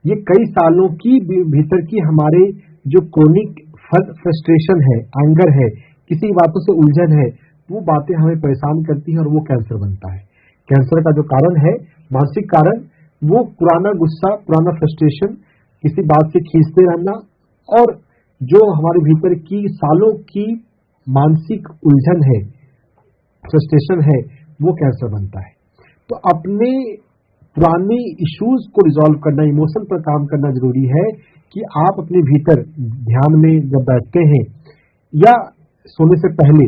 ये कई सालों की भीतर की हमारे जो क्रोनिक फ्रस्ट्रेशन है, एंगर है, किसी बातों से उलझन है, वो बातें हमें परेशान करती हैं और वो कैंसर बनता है। कैंसर का जो कारण है, मानसिक कारण, वो पुराना गुस्सा, पुराना फ्रस्ट्रेशन, किसी बात से खींचते रहना, और जो हमारे भीतर की सालों की मानसिक उलझन है, फ्रस्ट्रेशन है, वो कैंसर बनता है। तो अपने पुराने इश्यूज को रिजॉल्व करना, इमोशन पर काम करना जरूरी है कि आप अपने भीतर ध्यान में जब बैठते हैं या सोने से पहले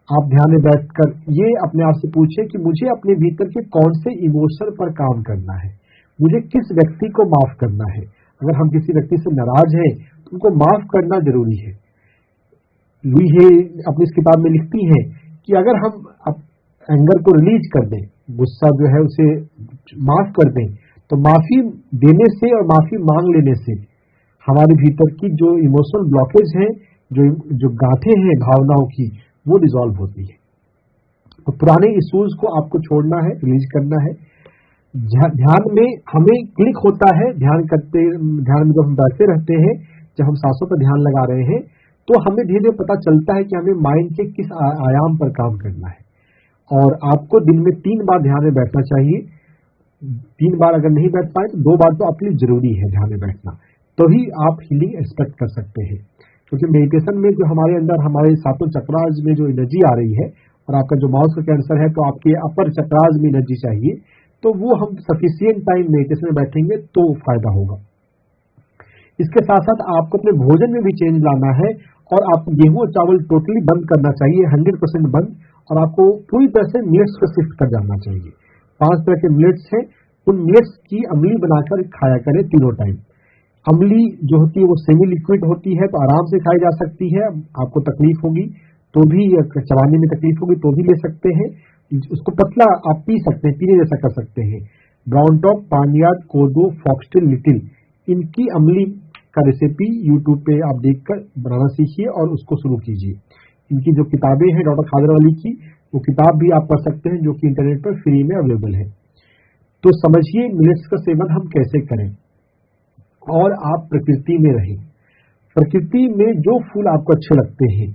आप ध्यान में बैठकर ये अपने आप से पूछें कि मुझे अपने भीतर के कौन से इमोशन पर काम करना है, मुझे किस व्यक्ति को माफ करना है। अगर हम किसी व्यक्ति से नाराज हैं तो उनको माफ करना जरूरी है। लुई हे अपनी इस किताब में लिखती हैं कि अगर हम एंगर को रिलीज कर दें, गुस्सा जो है उसे माफ कर दें, तो माफी देने से और माफी मांग लेने से हमारे भीतर की जो इमोशनल ब्लॉकेज है, जो गांठें हैं भावनाओं की, वो डिसॉल्व होती है। तो पुराने इश्यूज को आपको छोड़ना है, रिलीज करना है। ध्यान में हमें क्लिक होता है, ध्यान में जब हम बैठे रहते हैं, जब हम सांसों पर ध्यान लगा रहे हैं, तो हमें धीरे धीरे पता चलता है कि हमें माइंड के किस आयाम पर काम करना है। और आपको दिन में 3 बार ध्यान में बैठना चाहिए। 3 बार अगर नहीं बैठ पाए तो 2 बार तो आपके लिए जरूरी है ध्यान में बैठना, तभी आप हीलिंग एक्सपेक्ट कर सकते हैं। क्योंकि मेडिटेशन में जो हमारे अंदर, हमारे 7 चक्रास में जो एनर्जी आ रही है, और आपका जो माउथ का कैंसर है तो आपके अपर चक्रास में एनर्जी चाहिए, तो वो हम सफिशिएंट टाइम मेडिटेशन में बैठेंगे तो फायदा होगा। इसके साथ साथ आपको अपने भोजन में भी चेंज लाना है, और आपको गेहूं और चावल टोटली बंद करना चाहिए, 100% बंद, और आपको पूरी तरह से मिलेट्स पर शिफ्ट कर जाना चाहिए। 5 तरह के मिलेट्स हैं, उन मिलेट्स की अमली बनाकर खाया करें तीनों टाइम। अमली जो होती है वो सेमी लिक्विड होती है, तो आराम से खाई जा सकती है। आपको तकलीफ होगी तो भी, चबाने में तकलीफ होगी तो भी ले सकते हैं। उसको पतला आप पी सकते हैं, पीने जैसा कर सकते हैं। ब्राउन टॉप, पानियाद, कोदो, फॉक्सटेल, लिटिल, इनकी अमली का रेसिपी यूट्यूब पे आप देखकर बनाना सीखिए और उसको शुरू कीजिए। इनकी जो किताबें हैं डॉक्टर खादर अली की, वो किताब भी आप पढ़ सकते हैं जो कि इंटरनेट पर फ्री में अवेलेबल है। तो समझिए मिलेट्स का सेवन हम कैसे करें और आप प्रकृति में रहें। प्रकृति में जो फूल आपको अच्छे लगते हैं,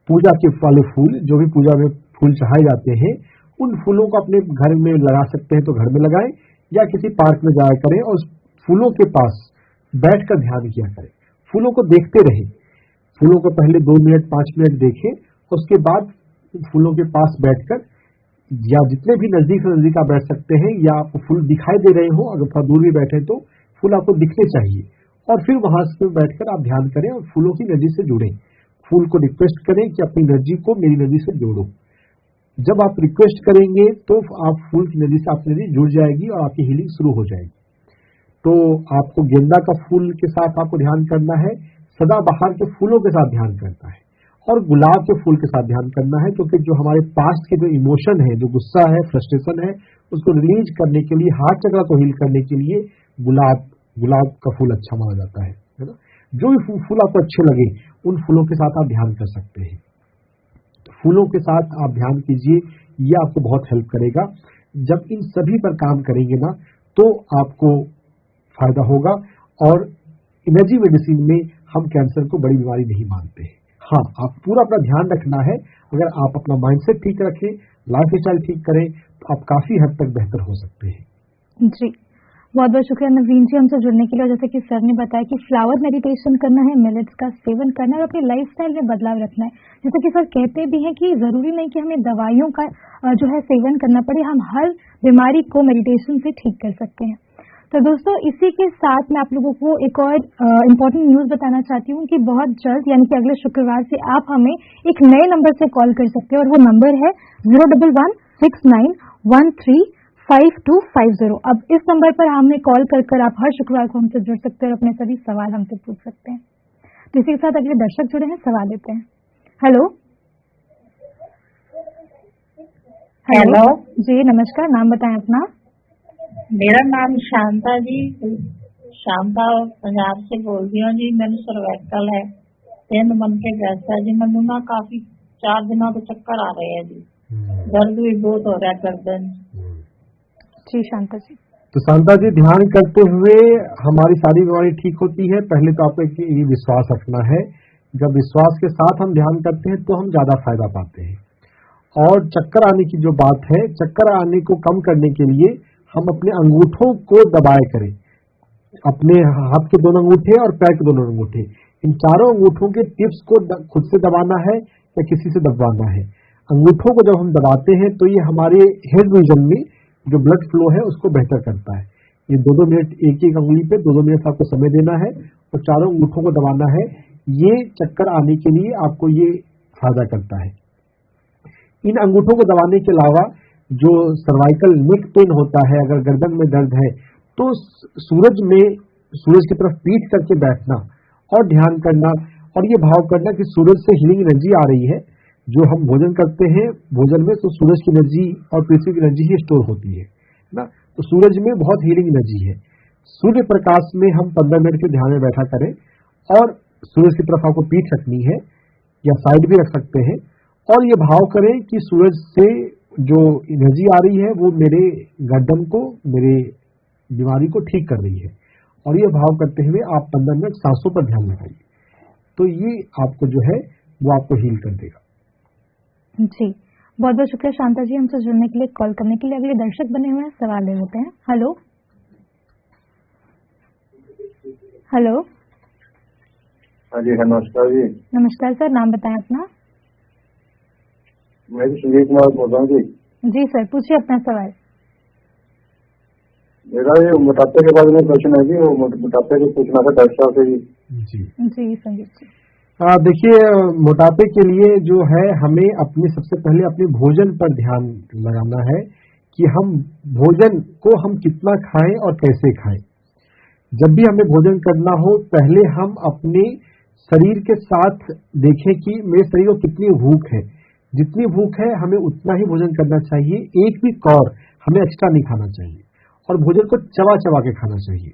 पूजा के वाले फूल, जो भी पूजा में फूल चढ़ाए जाते हैं, उन फूलों को अपने घर में लगा सकते हैं तो घर में लगाएं या किसी पार्क में जाया करें और उस फूलों के पास बैठकर ध्यान किया करें। फूलों को देखते रहें। फूलों को पहले 2 मिनट 5 मिनट देखें, उसके बाद फूलों के पास बैठकर या जितने भी नजदीक से नजदीक आप बैठ सकते हैं या आपको फूल दिखाई दे रहे हो, अगर थोड़ा दूर भी बैठे तो फूल आपको दिखने चाहिए और फिर वहां से बैठकर आप ध्यान करें और फूलों की एनर्जी से जुड़ें। फूल को रिक्वेस्ट करें कि अपनी एनर्जी को मेरी एनर्जी से जोड़ो। जब आप रिक्वेस्ट करेंगे तो आप फूल की एनर्जी से आपकी एनर्जी जुड़ जाएगी और आपकी हीलिंग शुरू हो जाएगी। तो आपको गेंदा का फूल के साथ आपको ध्यान करना है, सदाबहार के फूलों के साथ ध्यान करना है और गुलाब के फूल के साथ ध्यान करना है, क्योंकि जो हमारे पास्ट के जो इमोशन है, जो गुस्सा है, फ्रस्ट्रेशन है, उसको रिलीज करने के लिए, हार्ट चक्र को हील करने के लिए गुलाब का फूल अच्छा माना जाता है ना। जो भी फूल आपको अच्छे लगे उन फूलों के साथ आप ध्यान कर सकते हैं। तो फूलों के साथ आप ध्यान कीजिए, ये आपको बहुत हेल्प करेगा। जब इन सभी पर काम करेंगे ना तो आपको फायदा होगा। और एनर्जी मेडिसिन में हम कैंसर को बड़ी बीमारी नहीं मानते हैं। हाँ, आप पूरा अपना ध्यान रखना है। अगर आप अपना माइंडसेट ठीक रखें, लाइफ स्टाइल ठीक करें तो आप काफी हद तक बेहतर हो सकते हैं। जी, बहुत बहुत शुक्रिया नवीन जी हमसे जुड़ने के लिए। जैसे कि सर ने बताया कि फ्लावर मेडिटेशन करना है, मिलेट्स का सेवन करना है और अपनी लाइफस्टाइल में बदलाव रखना है। जैसे कि सर कहते भी हैं कि जरूरी नहीं कि हमें दवाइयों का जो है सेवन करना पड़े, हम हर बीमारी को मेडिटेशन से ठीक कर सकते हैं। तो दोस्तों, इसी के साथ मैं आप लोगों को एक और इम्पोर्टेंट न्यूज बताना चाहती हूँ कि बहुत जल्द यानी कि अगले शुक्रवार से आप हमें एक नए नंबर से कॉल कर सकते हैं और वो नंबर है 01169135250। अब इस नंबर पर हमें कॉल कर आप हर शुक्रवार को हमसे जुड़ सकते हैं और अपने सभी सवाल हमसे पूछ सकते हैं। तो इसी के साथ अगले दर्शक जुड़े हैं, सवाल लेते हैं। हेलो हेलो जी, नमस्कार, नाम बताएं अपना। मेरा नाम शांता जी, शांता पंजाब से बोल रही हूँ जी। मैंने सर्वाइकल है, 3 मन के गैस है जी। मैंने ना काफी 4 दिनों तो चक्कर आ रहे हैं जी, दर्द भी बहुत हो रहा है गर्दन जी। शांता जी, तो शांता जी, ध्यान करते हुए हमारी सारी बीमारी ठीक होती है। पहले तो आपको ये विश्वास रखना है। जब विश्वास के साथ हम ध्यान करते हैं तो हम ज्यादा फायदा पाते हैं। और चक्कर आने की जो बात है, चक्कर आने को कम करने के लिए हम अपने अंगूठों को दबाए करें। अपने हाथ के दोनों अंगूठे और पैर के दोनों अंगूठे, इन चारों अंगूठों के टिप्स को खुद से दबाना है या किसी से दबाना है। अंगूठों को जब हम दबाते हैं तो ये हमारे हेड रीजन में जो ब्लड फ्लो है उसको बेहतर करता है। ये 2-2 मिनट एक अंगुली पे 2-2 मिनट आपको समय देना है और चारों अंगूठों को दबाना है। ये चक्कर आने के लिए आपको ये फायदा करता है। इन अंगूठों को दबाने के अलावा जो सर्वाइकल नेक पेन होता है, अगर गर्दन में दर्द है तो सूरज की तरफ पीठ करके बैठना और ध्यान करना और ये भाव करना कि सूरज से हीलिंग एनर्जी आ रही है। जो हम भोजन करते हैं, भोजन में तो सूरज की एनर्जी और पृथ्वी की एनर्जी ही स्टोर होती है ना। तो सूरज में बहुत हीलिंग एनर्जी है। सूर्य प्रकाश में हम 15 मिनट के ध्यान में बैठा करें और सूरज की तरफ आपको पीठ रखनी है या साइड भी रख सकते हैं और ये भाव करें कि सूरज से जो एनर्जी आ रही है वो मेरे गर्दन को, मेरे बीमारी को ठीक कर रही है। और ये भाव करते हुए आप 15 मिनट सांसों पर ध्यान लगाइए, तो ये आपको जो है वो आपको हील कर देगा। जी, बहुत बहुत शुक्रिया शांता जी हमसे जुड़ने के लिए, कॉल करने के लिए। अगले दर्शक बने हुए हैं, सवाल ले लेते हैं। Hello hello. हाँ जी, नमस्कार जी। नमस्कार सर, नाम बताएं अपना। मैं संजीव कुमार बोल रहा हूँ जी। जी सर, पूछिए अपना सवाल। मेरा ये मोटापे के बारे में क्वेश्चन है जी, वो मोटापे को पूछना था डॉक्टर साहब से जी। जी संजीव जी। देखिए, मोटापे के लिए जो है हमें सबसे पहले अपने भोजन पर ध्यान लगाना है कि हम भोजन को हम कितना खाएं और कैसे खाएं। जब भी हमें भोजन करना हो, पहले हम अपने शरीर के साथ देखें कि मेरे शरीर को कितनी भूख है। जितनी भूख है हमें उतना ही भोजन करना चाहिए, एक भी कौर हमें एक्स्ट्रा नहीं खाना चाहिए और भोजन को चबा चबा के खाना चाहिए।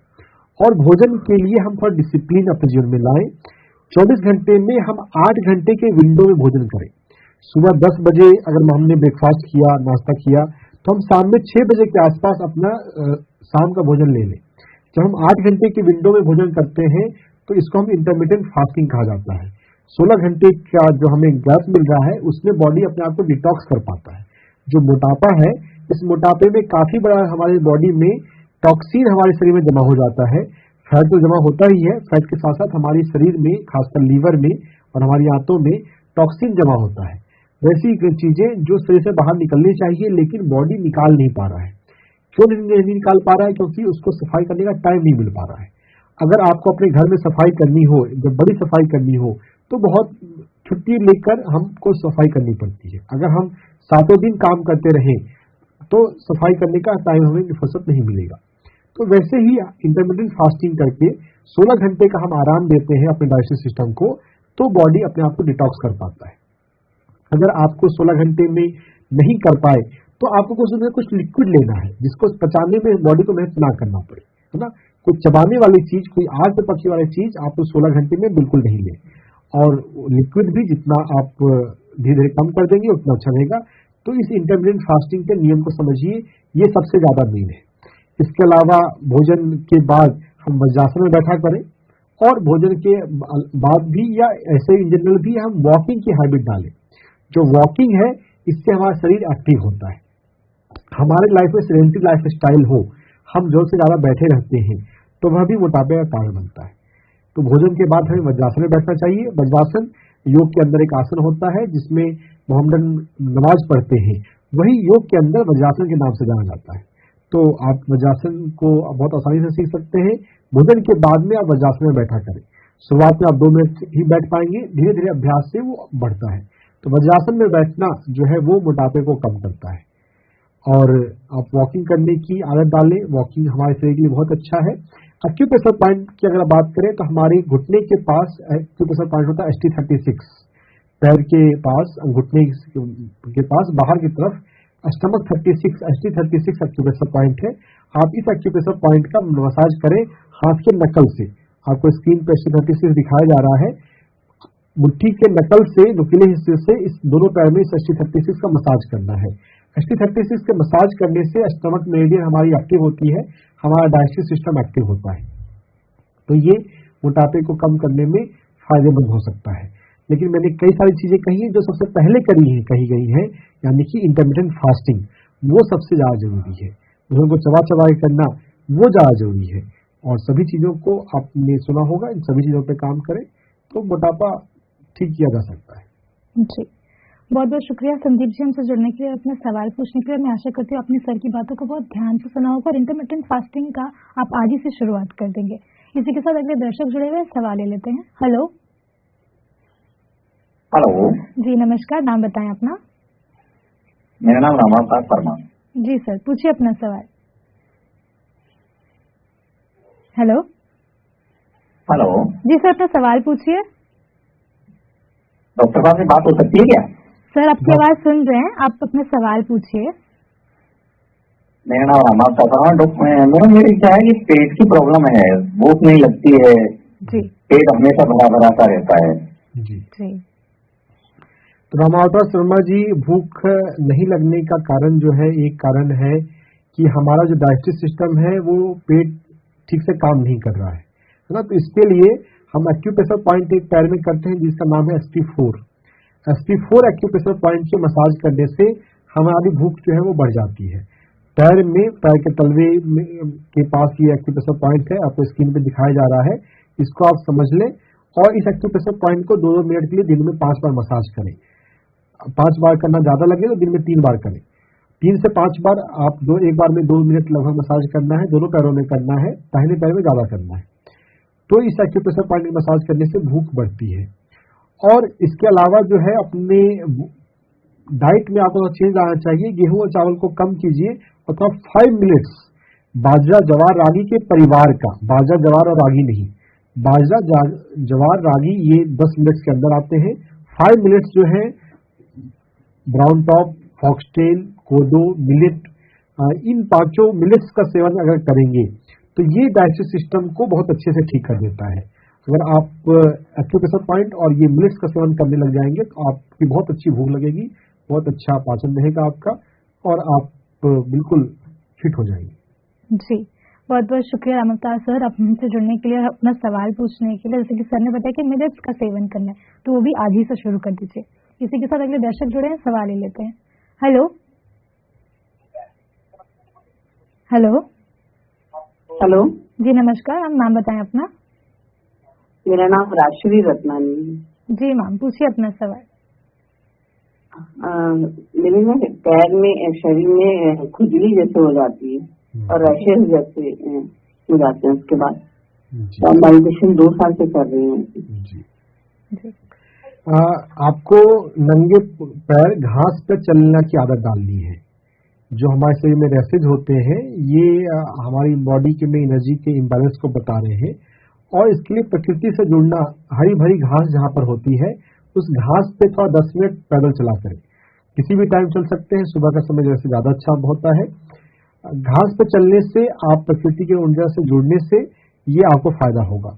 और भोजन के लिए हम थोड़ा डिसिप्लिन अपने जीवन में लाएं। 24 घंटे में हम 8 घंटे के विंडो में भोजन करें। सुबह 10 बजे अगर हमने ब्रेकफास्ट किया, नाश्ता किया, तो हम शाम में 6 बजे के आसपास अपना शाम का भोजन ले लें। जब हम 8 घंटे की विंडो में भोजन करते हैं तो इसको हम इंटरमिटेंट फास्टिंग कहा जाता है। 16 घंटे का जो हमें गैप मिल रहा है उसमें बॉडी अपने आप को डिटॉक्स कर पाता है। जो मोटापा है, इस मोटापे में काफी बड़ा हमारी बॉडी में टॉक्सिन हमारे शरीर में जमा हो जाता है। फैट तो जमा होता ही है, फैट के साथ साथ हमारे शरीर में, खासकर लीवर में और हमारी आंतों में टॉक्सिन जमा होता है। वैसी चीजें जो शरीर से बाहर निकलनी चाहिए लेकिन बॉडी निकाल नहीं पा रहा है। क्यों नहीं निकाल पा रहा है? क्योंकि उसको सफाई करने का टाइम नहीं मिल पा रहा है। अगर आपको अपने घर में सफाई करनी हो, जब बड़ी सफाई करनी हो, तो बहुत छुट्टी लेकर हमको सफाई करनी पड़ती है। अगर हम 7 दिन काम करते रहें तो सफाई करने का टाइम हमें फुर्सत नहीं मिलेगा। तो वैसे ही इंटरमिटेंट फास्टिंग करके 16 घंटे का हम आराम देते हैं अपने डाइजेस्टिव सिस्टम को, तो बॉडी अपने आप को डिटॉक्स कर पाता है। अगर आपको 16 घंटे में नहीं कर पाए तो आपको कुछ लिक्विड लेना है जिसको पचाने में बॉडी को मेहनत ना करना पड़े, है ना। कोई चबाने वाली चीज, कोई आग पे पकने वाली चीज आपको 16 घंटे में बिल्कुल नहीं ले। और लिक्विड भी जितना आप धीरे धीरे कम कर देंगे उतना अच्छा रहेगा। तो इस इंटरमिटेंट फास्टिंग के नियम को समझिए, ये सबसे ज्यादा मेन है। इसके अलावा भोजन के बाद हम वज्रासन में बैठा करें और भोजन के बाद भी या ऐसे इन जनरल भी हम वॉकिंग की हैबिट डालें। जो वॉकिंग है इससे हमारा शरीर एक्टिव होता है। हमारे लाइफ में सेडेंटरी लाइफ स्टाइल हो, हम जोर से ज्यादा बैठे रहते हैं तो वह भी मोटापे का कारण बनता है। तो भोजन के बाद हमें वज्रासन में बैठना चाहिए। वज्रासन योग के अंदर एक आसन होता है जिसमें मोहम्मदन नमाज पढ़ते हैं, वही योग के अंदर वज्रासन के नाम से जाना जाता है। तो आप वज्रासन को बहुत आसानी से सीख सकते हैं। भोजन के बाद में आप वज्रासन में बैठा करें। शुरुआत में आप 2 मिनट ही बैठ पाएंगे, धीरे धीरे अभ्यास से वो बढ़ता है। तो वज्रासन में बैठना जो है वो मोटापे को कम करता है। और आप वॉकिंग करने की आदत डालें, वॉकिंग हमारे शरीर के लिए बहुत अच्छा है। एक्यूप्रेशर पॉइंट की अगर बात करें तो हमारे घुटने के पास एक्यूप्रेशर पॉइंट होता है ST36, पैर के पास, घुटने के पास बाहर की तरफ स्टमक 36 ST36 एक्यूप्रेशर पॉइंट है। आप इस एक्यूप्रेशर पॉइंट का मसाज करें हाथ के नकल से। आपको स्क्रीन पर ST36 दिखाया जा रहा है। मुट्ठी के नकल से, नुकीले हिस्से से इस दोनों पैर में इस ST36 का मसाज करना है। ST36 के मसाज करने से स्टमक मेरिडियन हमारी एक्टिव होती है, हमारा डाइजेस्टिव सिस्टम एक्टिव होता है। तो ये मोटापे को कम करने में फायदेमंद हो सकता है। लेकिन मैंने कई सारी चीजें कही हैं, जो सबसे पहले कही गई हैं, यानी कि इंटरमिटेंट फास्टिंग, वो सबसे ज्यादा जरूरी है। उनको चबा चबा के करना वो ज्यादा जरूरी है। और सभी चीजों को आपने सुना होगा, इन सभी चीजों पर काम करें तो मोटापा ठीक किया जा सकता है। जी, बहुत बहुत शुक्रिया संदीप जी हमसे जुड़ने के लिए, अपने सवाल पूछने के लिए। मैं आशा करती हूँ अपनी सर की बातों को बहुत ध्यान से सुना होगा और इंटरमिटेंट फास्टिंग का आप आज ही से शुरुआत कर देंगे। इसी के साथ अगले दर्शक जुड़े हुए सवाल ले लेते हैं। हेलो हेलो जी, नमस्कार, नाम बताएं अपना। मेरा नाम रामावतार वर्मा। जी सर, पूछिए अपना सवाल। हेलो हेलो जी सर, अपना सवाल पूछिए। डॉक्टर साहब से बात हो सकती है क्या? सर आपकी आवाज सुन रहे हैं, आप अपने सवाल पूछिए। मेरा नाम रामावतार वर्मा। डॉक्टर मेरी क्या है कि पेट की प्रॉब्लम है, भूख नहीं लगती है जी, पेट हमेशा भरा भरा सा रहता है। जी जी तो रामावतार शर्मा जी, भूख नहीं लगने का कारण जो है, एक कारण है कि हमारा जो डाइजेस्टिव सिस्टम है वो पेट ठीक से काम नहीं कर रहा है ना। तो इसके लिए हम एक्यूप्रेशर पॉइंट एक पैर में करते हैं जिसका नाम है SP4। SP4 एक्यूप्रेशर पॉइंट के मसाज करने से हमारी भूख जो है वो बढ़ जाती है। पैर में, पैर के तलवे के पास ये एक्यूप्रेशर पॉइंट है, आपको स्क्रीन पे दिखाया जा रहा है। इसको आप समझ लें और इस एक्यूप्रेशर पॉइंट को 2-2 मिनट के लिए दिन में 5 बार मसाज करें। 5 बार करना ज्यादा लगे तो दिन में 3 बार करें। 3 से 5 बार आप एक बार में 2 मिनट लगभग मसाज करना है, दोनों पैरों में करना है, दाहिने पैर में ज्यादा करना है। तो इस एक्यूप्रेशर पॉइंट में मसाज करने से भूख बढ़ती है। और इसके अलावा जो है अपने डाइट में आपको चेंज आना चाहिए। गेहूं और चावल को कम कीजिए और थोड़ा 5 मिनट्स बाजरा जवार रागी के परिवार का, बाजरा जवार और रागी नहीं, बाजरा जवार रागी ये 10 मिनट्स के अंदर आते हैं। 5 मिनट्स जो है ब्राउन टॉप, फॉक्सटेल, कोदो, मिलेट, इन 5 मिलेट्स का सेवन अगर करेंगे तो ये डाइजेस्टिव सिस्टम को बहुत अच्छे से ठीक कर देता है। अगर आप एक्यूप्रेशर पॉइंट और ये मिलेट्स का सेवन करने लग जाएंगे तो आपकी बहुत अच्छी भूख लगेगी, बहुत अच्छा पाचन रहेगा आपका, और आप बिल्कुल फिट हो जाएंगे। जी, बहुत बहुत शुक्रिया रामअवतार सर, आप हमसे जुड़ने के लिए, अपना सवाल पूछने के लिए। जैसे कि सर ने बताया कि मिलेट्स का सेवन करना है, तो वो भी आज ही से शुरू कर दीजिए। इसी के साथ अगले दर्शक जुड़े हैं, सवाल ही लेते हैं। हेलो हेलो हेलो जी नमस्कार, हम नाम बताएं अपना। मेरा नाम राजश्री रत्नानी है। जी मैम, पूछिए अपना सवाल। मेरे ना पैर में, शरीर में खुजली जैसे हो जाती है और रैशेज जैसे हो जाते हैं उसके बाद। तो मेडिटेशन 2 साल से कर रही हूँ। जी। आपको नंगे पैर घास पर चलने की आदत डालनी है। जो हमारे शरीर में रैशेज होते हैं ये हमारी बॉडी के में एनर्जी के इम्बैलेंस को बता रहे हैं, और इसके लिए प्रकृति से जुड़ना, हरी भरी घास जहाँ पर होती है उस घास पे थोड़ा 10 मिनट पैदल चला करें। किसी भी टाइम चल सकते हैं, सुबह का समय जैसे ज्यादा अच्छा होता है। घास पे चलने से, आप प्रकृति की ऊर्जा से जुड़ने से ये आपको फायदा होगा।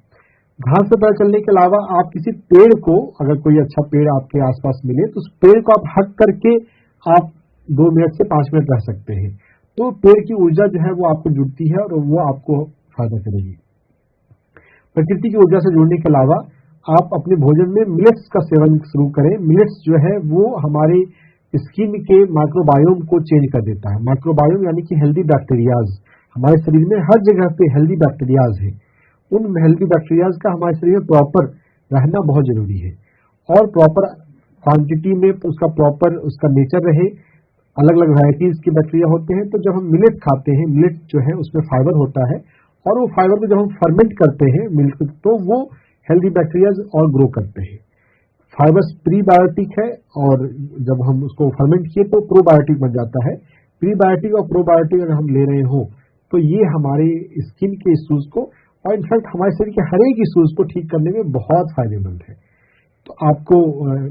घास पे पैदल चलने के अलावा आप किसी पेड़ को, अगर कोई अच्छा पेड़ आपके आसपास मिले तो उस पेड़ को आप हक करके आप 2 मिनट से 5 मिनट रह सकते हैं। तो पेड़ की ऊर्जा जो है वो आपको जुड़ती है और वो आपको फायदा करेगी। प्रकृति की ऊर्जा से जुड़ने के अलावा आप अपने भोजन में मिलेट्स का सेवन शुरू करें। मिलेट्स जो है वो हमारे स्किन के माइक्रोबायोम को चेंज कर देता है। माइक्रोबायोम यानी कि हेल्दी बैक्टीरियाज, हमारे शरीर में हर जगह पे हेल्दी बैक्टीरियाज है। उन हेल्दी बैक्टीरियाज का हमारे शरीर में प्रॉपर रहना बहुत जरूरी है, और प्रॉपर क्वांटिटी में उसका प्रॉपर उसका नेचर रहे। अलग अलग वैरायटीज के बैक्टीरिया होते हैं। तो जब हम मिलेट खाते हैं, मिलेट जो है उसमें फाइबर होता है, और वो फाइबर को जब हम फर्मेंट करते हैं मिल्क, तो वो हेल्दी बैक्टीरियाज और ग्रो करते हैं। फाइबर प्रीबायोटिक है, और जब हम उसको फर्मेंट किए तो प्रोबायोटिक बन जाता है। प्रीबायोटिक और प्रोबायोटिक अगर हम ले रहे हो तो ये हमारे स्किन के इश्यूज को, और इनफैक्ट हमारे शरीर के हर एक इश्यूज को ठीक करने में बहुत फायदेमंद है। तो आपको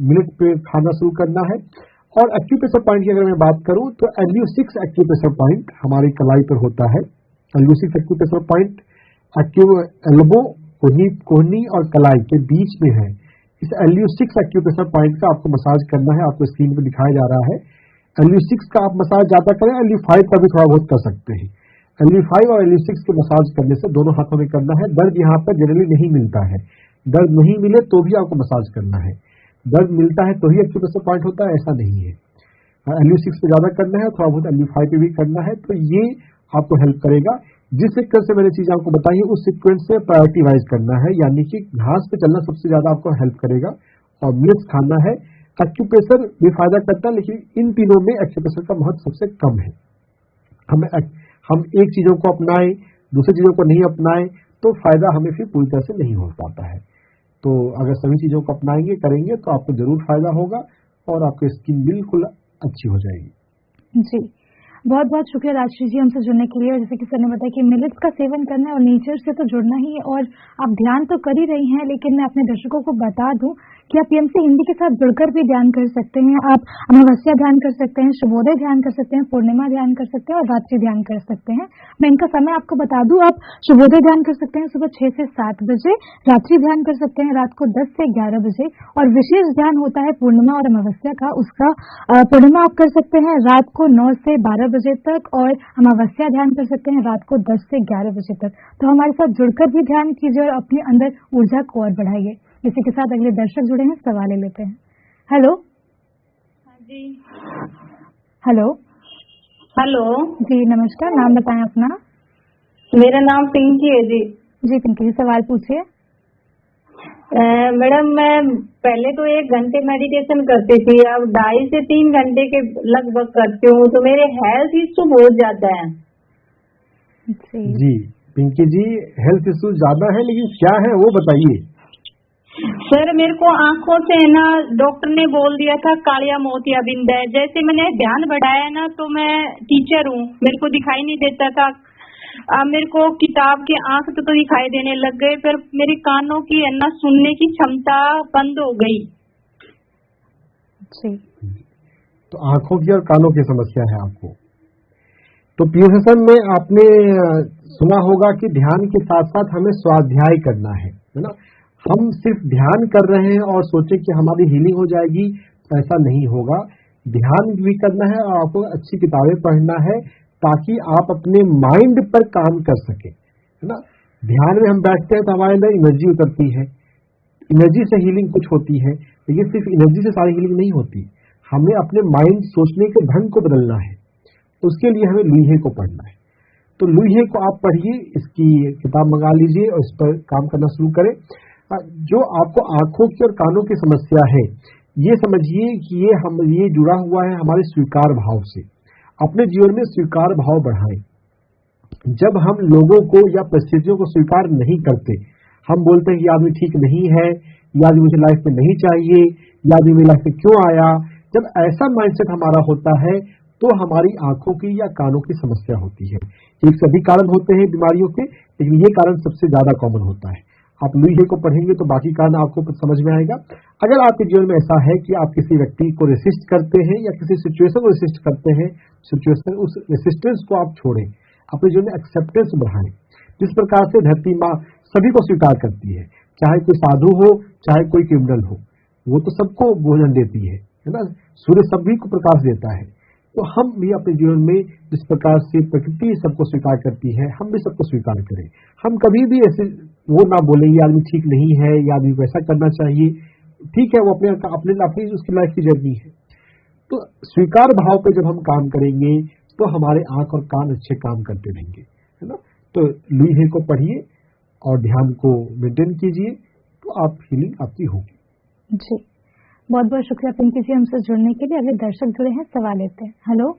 मिलेट पे खाना शुरू करना है। और एक्यूप्रेशर पॉइंट की अगर मैं बात करूं तो LU6 एक्यूप्रेशर पॉइंट हमारी कलाई पर होता है। LU6 एक्यूप्रेशर पॉइंट एल्बो, कोहनी और कलाई के बीच में है। इस LU6 एक्यूप्रेशर पॉइंट का आपको मसाज करना है। आपको स्क्रीन पर दिखाया जा रहा है। LU6 का आप मसाज ज्यादा करें, LU5 का भी थोड़ा बहुत कर सकते हैं। LU5 और LU6 के मसाज करने से दोनों हाथों में करना है। दर्द यहाँ पर जनरली नहीं मिलता है, दर्द नहीं मिले तो भी आपको मसाज करना है। दर्द मिलता है तो ही एक्यूप्रेशर पॉइंट होता है, ऐसा नहीं है। LU6 पे ज्यादा करना है, थोड़ा बहुत LU5 पे भी करना है। तो ये आपको हेल्प करेगा। जिस सीक्वेंस से मैंने चीजें आपको बताई है उस सीक्वेंस से प्रायोरिटी वाइज करना है, यानी कि घास पे चलना सबसे ज्यादा आपको हेल्प करेगा, और मिलेट्स खाना है। एक्यूप्रेशर भी फायदा करता है, लेकिन इन तीनों में एक्यूप्रेशर का महत्व सबसे कम है। हम एक चीजों को अपनाएं, दूसरी चीजों को नहीं अपनाएं तो फायदा हमें फिर पूरी तरह से नहीं हो पाता है। तो अगर सभी चीजों को अपनाएंगे, करेंगे तो आपको जरूर फायदा होगा, और आपकी स्किन बिल्कुल अच्छी हो जाएगी। जी, बहुत बहुत शुक्रिया राजश्री जी हमसे जुड़ने के लिए। जैसे कि सर ने बताया कि मिलेट्स का सेवन करना है और नेचर से तो जुड़ना ही है, और आप ध्यान तो कर ही रही हैं, लेकिन मैं अपने दर्शकों को बता दूं कि आप PMC हिंदी के साथ जुड़कर भी ध्यान कर सकते हैं। आप अमावस्या ध्यान कर सकते हैं, शुभोदय ध्यान कर सकते हैं, पूर्णिमा ध्यान कर सकते हैं, और रात्रि ध्यान कर सकते हैं। मैं इनका समय आपको बता दूं, आप शुभोदय ध्यान कर सकते हैं सुबह 6 से 7 बजे, रात्रि ध्यान कर सकते हैं रात को 10 से 11 बजे, और विशेष ध्यान होता है पूर्णिमा और अमावस्या का। उसका पूर्णिमा आप कर सकते हैं रात को 9 से 12 बजे तक, और अमावस्या ध्यान कर सकते हैं रात को 10 से 11 बजे तक। तो हमारे साथ जुड़कर भी ध्यान कीजिए और अपने अंदर ऊर्जा को और बढ़ाइए। इसी के साथ अगले दर्शक जुड़े हैं, सवाल लेते हैं। हेलो जी, हेलो हेलो जी नमस्कार, नाम बताएं अपना। मेरा नाम पिंकी है जी। जी पिंकी जी, सवाल पूछिए। मैडम, मैं पहले तो 1 घंटे मेडिटेशन करती थी, अब 2.5 से 3 घंटे के लगभग करती हूँ, तो मेरे हेल्थ इश्यू बहुत ज्यादा है। जी पिंकी जी, हेल्थ इश्यू ज्यादा है, लेकिन क्या है वो बताइए। सर, मेरे को आंखों से है ना, डॉक्टर ने बोल दिया था कालिया मोतिया बिंद है। जैसे मैंने ध्यान बढ़ाया ना, तो मैं टीचर हूँ, मेरे को दिखाई नहीं देता था। मेरे को किताब के आंख तो दिखाई देने लग गए, पर मेरे कानों की है ना सुनने की क्षमता बंद हो गई। जी, तो आंखों की और कानों की समस्या है आपको। तो पिछले सेशन में आपने सुना होगा कि ध्यान के साथ साथ हमें स्वाध्याय करना है ना। हम सिर्फ ध्यान कर रहे हैं और सोचे कि हमारी हीलिंग हो जाएगी, ऐसा नहीं होगा। ध्यान भी करना है और आपको अच्छी किताबें पढ़ना है ताकि आप अपने माइंड पर काम कर सके, है ना। ध्यान में हम बैठते हैं तो हमारे अंदर एनर्जी उतरती है, एनर्जी से हीलिंग कुछ होती है, लेकिन सिर्फ एनर्जी से सारी हीलिंग नहीं होती। हमें अपने माइंड सोचने के ढंग को बदलना है, उसके लिए हमें लुइहे को पढ़ना है। तो लुइहे को आप पढ़िए, इसकी किताब मंगा लीजिए और इस पर काम करना शुरू करें। जो आपको आंखों की और कानों की समस्या है, ये समझिए कि ये जुड़ा हुआ है हमारे स्वीकार भाव से। अपने जीवन में स्वीकार भाव बढ़ाएं। जब हम लोगों को या परिस्थितियों को स्वीकार नहीं करते, हम बोलते हैं कि आदमी ठीक नहीं है, या आदमी मुझे लाइफ में नहीं चाहिए, या आदमी मेरी लाइफ में क्यों आया। जब ऐसा माइंडसेट हमारा होता है तो हमारी आंखों की या कानों की समस्या होती है। एक से अधिक कारण होते हैं बीमारियों के, लेकिन ये कारण सबसे ज्यादा कॉमन होता है। आप लुइहे को पढ़ेंगे तो बाकी कारण आपको समझ में आएगा। अगर आपके जीवन में ऐसा है कि आप किसी व्यक्ति को रेसिस्ट करते हैं या किसी सिचुएशन को रेसिस्ट करते हैं, उस रेसिस्टेंस को आप छोड़ें, अपने जीवन में एक्सेप्टेंस बढ़ाएं। जिस प्रकार से धरती माँ सभी को स्वीकार करती है, चाहे कोई साधु हो चाहे कोई क्रिमिनल हो, वो तो सबको भोजन देती है ना। सूर्य सभी को प्रकाश देता है। तो हम भी अपने जीवन में जिस प्रकार से प्रकृति सबको स्वीकार करती है, हम भी सबको स्वीकार करें। हम कभी भी ऐसे वो ना बोले ये आदमी ठीक नहीं है, या आदमी को ऐसा करना चाहिए। ठीक है, वो अपनी उसकी लाइफ की जर्नी है। तो स्वीकार भाव पे जब हम काम करेंगे तो हमारे आंख और कान अच्छे काम करते रहेंगे, है ना। तो लुइहे को पढ़िए और ध्यान को मेंटेन कीजिए, तो आप हीलिंग आपकी होगी। जी, बहुत बहुत शुक्रिया पिंकी जी हमसे जुड़ने के लिए। अगले दर्शक जुड़े हैं, सवाल लेते हैं। हेलो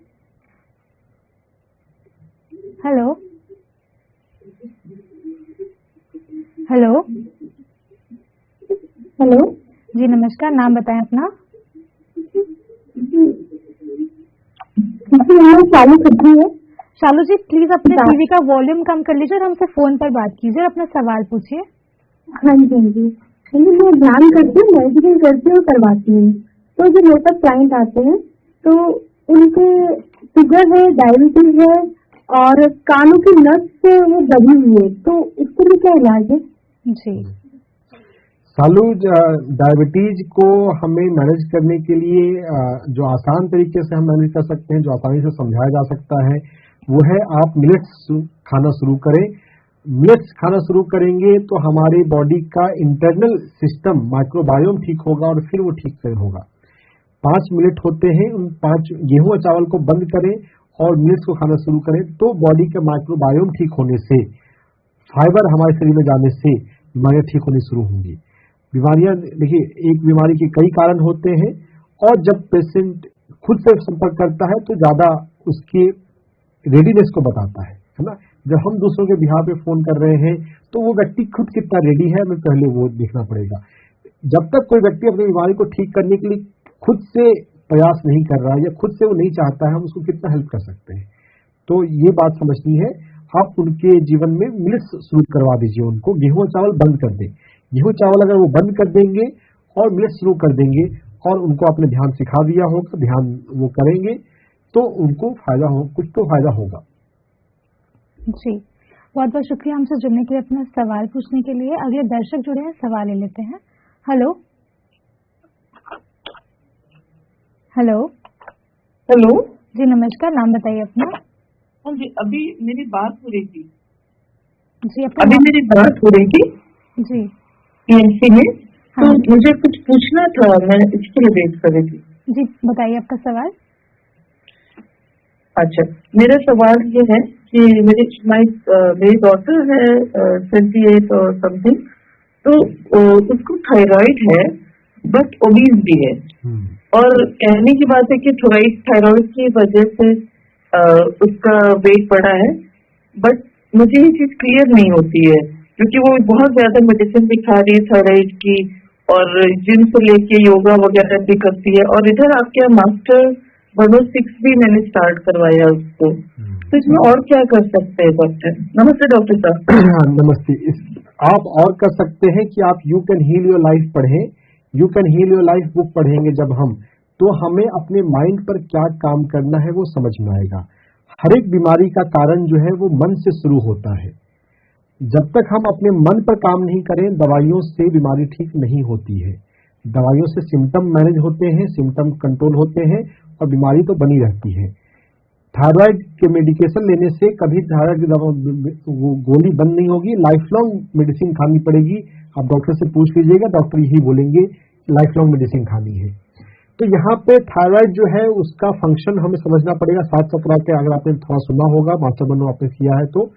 हेलो हेलो हेलो जी नमस्कार, नाम बताएं अपना। शालू खत्री है। शालू जी प्लीज अपने टीवी का वॉल्यूम कम कर लीजिए और हमसे फोन पर बात कीजिए और अपना सवाल पूछिए। हाँ जी हाँ जी, मैं ध्यान करती हूँ, मेडिटेशन करती हूँ, करवाती हूँ। तो जो मेरे पास क्लाइंट आते हैं तो उनके शुगर है, डायबिटीज है और कानों की नस से वो दबी हुई है, तो इसके लिए क्या इलाज है? जी सालू, डायबिटीज को हमें मैनेज करने के लिए जो आसान तरीके से हम मैनेज कर सकते हैं, जो आसानी से समझाया जा सकता है, वो है आप मिलेट्स खाना शुरू करें। मिलेट्स खाना शुरू करेंगे तो हमारे बॉडी का इंटरनल सिस्टम माइक्रोबायोम ठीक होगा और फिर वो ठीक से होगा। 5 मिनट होते हैं, उन 5 गेहूं और चावल को बंद करें और मिलेट्स को खाना शुरू करें, तो बॉडी का माइक्रोबायोम ठीक होने से, फाइबर हमारे शरीर में जाने से बीमारियां ठीक होनी शुरू होंगी। बीमारियां, देखिए, एक बीमारी के कई कारण होते हैं और जब पेशेंट खुद से संपर्क करता है तो ज्यादा उसके रेडीनेस को बताता है ना। जब हम दूसरों के बिहार पे फोन कर रहे हैं तो वो व्यक्ति खुद कितना रेडी है, हमें पहले वो देखना पड़ेगा। जब तक कोई व्यक्ति अपनी बीमारी को ठीक करने के लिए खुद से प्रयास नहीं कर रहा है या खुद से वो नहीं चाहता है, हम उसको कितना हेल्प कर सकते हैं। तो ये बात समझनी है। आप उनके जीवन में मिलेट्स शुरू करवा दीजिए, उनको गेहूं चावल बंद कर दें। गेहूं चावल अगर वो बंद कर देंगे और मिलेट्स शुरू कर देंगे और उनको आपने ध्यान सिखा दिया होगा, ध्यान वो करेंगे तो उनको फायदा हो, कुछ तो फायदा होगा। जी, बहुत बहुत शुक्रिया हमसे जुड़ने के लिए, अपना सवाल पूछने के लिए। अगले दर्शक जुड़े हैं, सवाल ले लेते हैं। हेलो हेलो हेलो जी नमस्कार, नाम बताइए अपना। हाँ जी, अभी मेरी बात हो रही थी। जी अभी मेरी बात हो रही थी जी पीएमसी में। हाँ। तो मुझे कुछ पूछना था, मैं इसके लिए वेट कर रही थी। जी बताइए आपका सवाल। अच्छा, मेरा सवाल ये है कि मेरी डॉटर है 28 और समथिंग, तो उसको थायराइड है बट ओबीज भी है। और कहने की बात है कि थायराइड की वजह से उसका वेट बढ़ा है, बट मुझे ये चीज क्लियर नहीं होती है क्योंकि वो बहुत ज्यादा मेडिसिन भी खा रही है थायराइड की और जिम से लेके योगा वगैरह भी करती है। और इधर आपके यहाँ मास्टर 106 भी मैंने स्टार्ट करवाया उसको। तो इसमें और क्या कर सकते हैं डॉक्टर? नमस्ते डॉक्टर साहब। नमस्ते। आप और कर सकते हैं कि आप you can heal your life पढ़ें। You can heal your life book पढ़ेंगे जब हम, तो हमें अपने माइंड पर क्या काम करना है वो समझ में आएगा। हर एक बीमारी का कारण जो है वो मन से शुरू होता है। जब तक हम अपने मन पर काम नहीं करें, दवाइयों से बीमारी ठीक नहीं होती है। दवाइयों से सिम्टम मैनेज होते हैं, सिम्टम कंट्रोल होते हैं और बीमारी तो बनी रहती है। थायराइड के मेडिकेशन लेने से कभी थायराइड की दवा वो गोली बंद नहीं होगी, लाइफ लॉन्ग मेडिसिन खानी पड़ेगी। आप डॉक्टर से पूछ लीजिएगा, डॉक्टर यही बोलेंगे लाइफ लॉन्ग मेडिसिन खानी है। तो यहाँ पे थायराइड जो है उसका फंक्शन हमें समझना पड़ेगा। 7 चक्रा के अगर आपने थोड़ा सुना होगा, मास्टर बनो आपने किया है, तो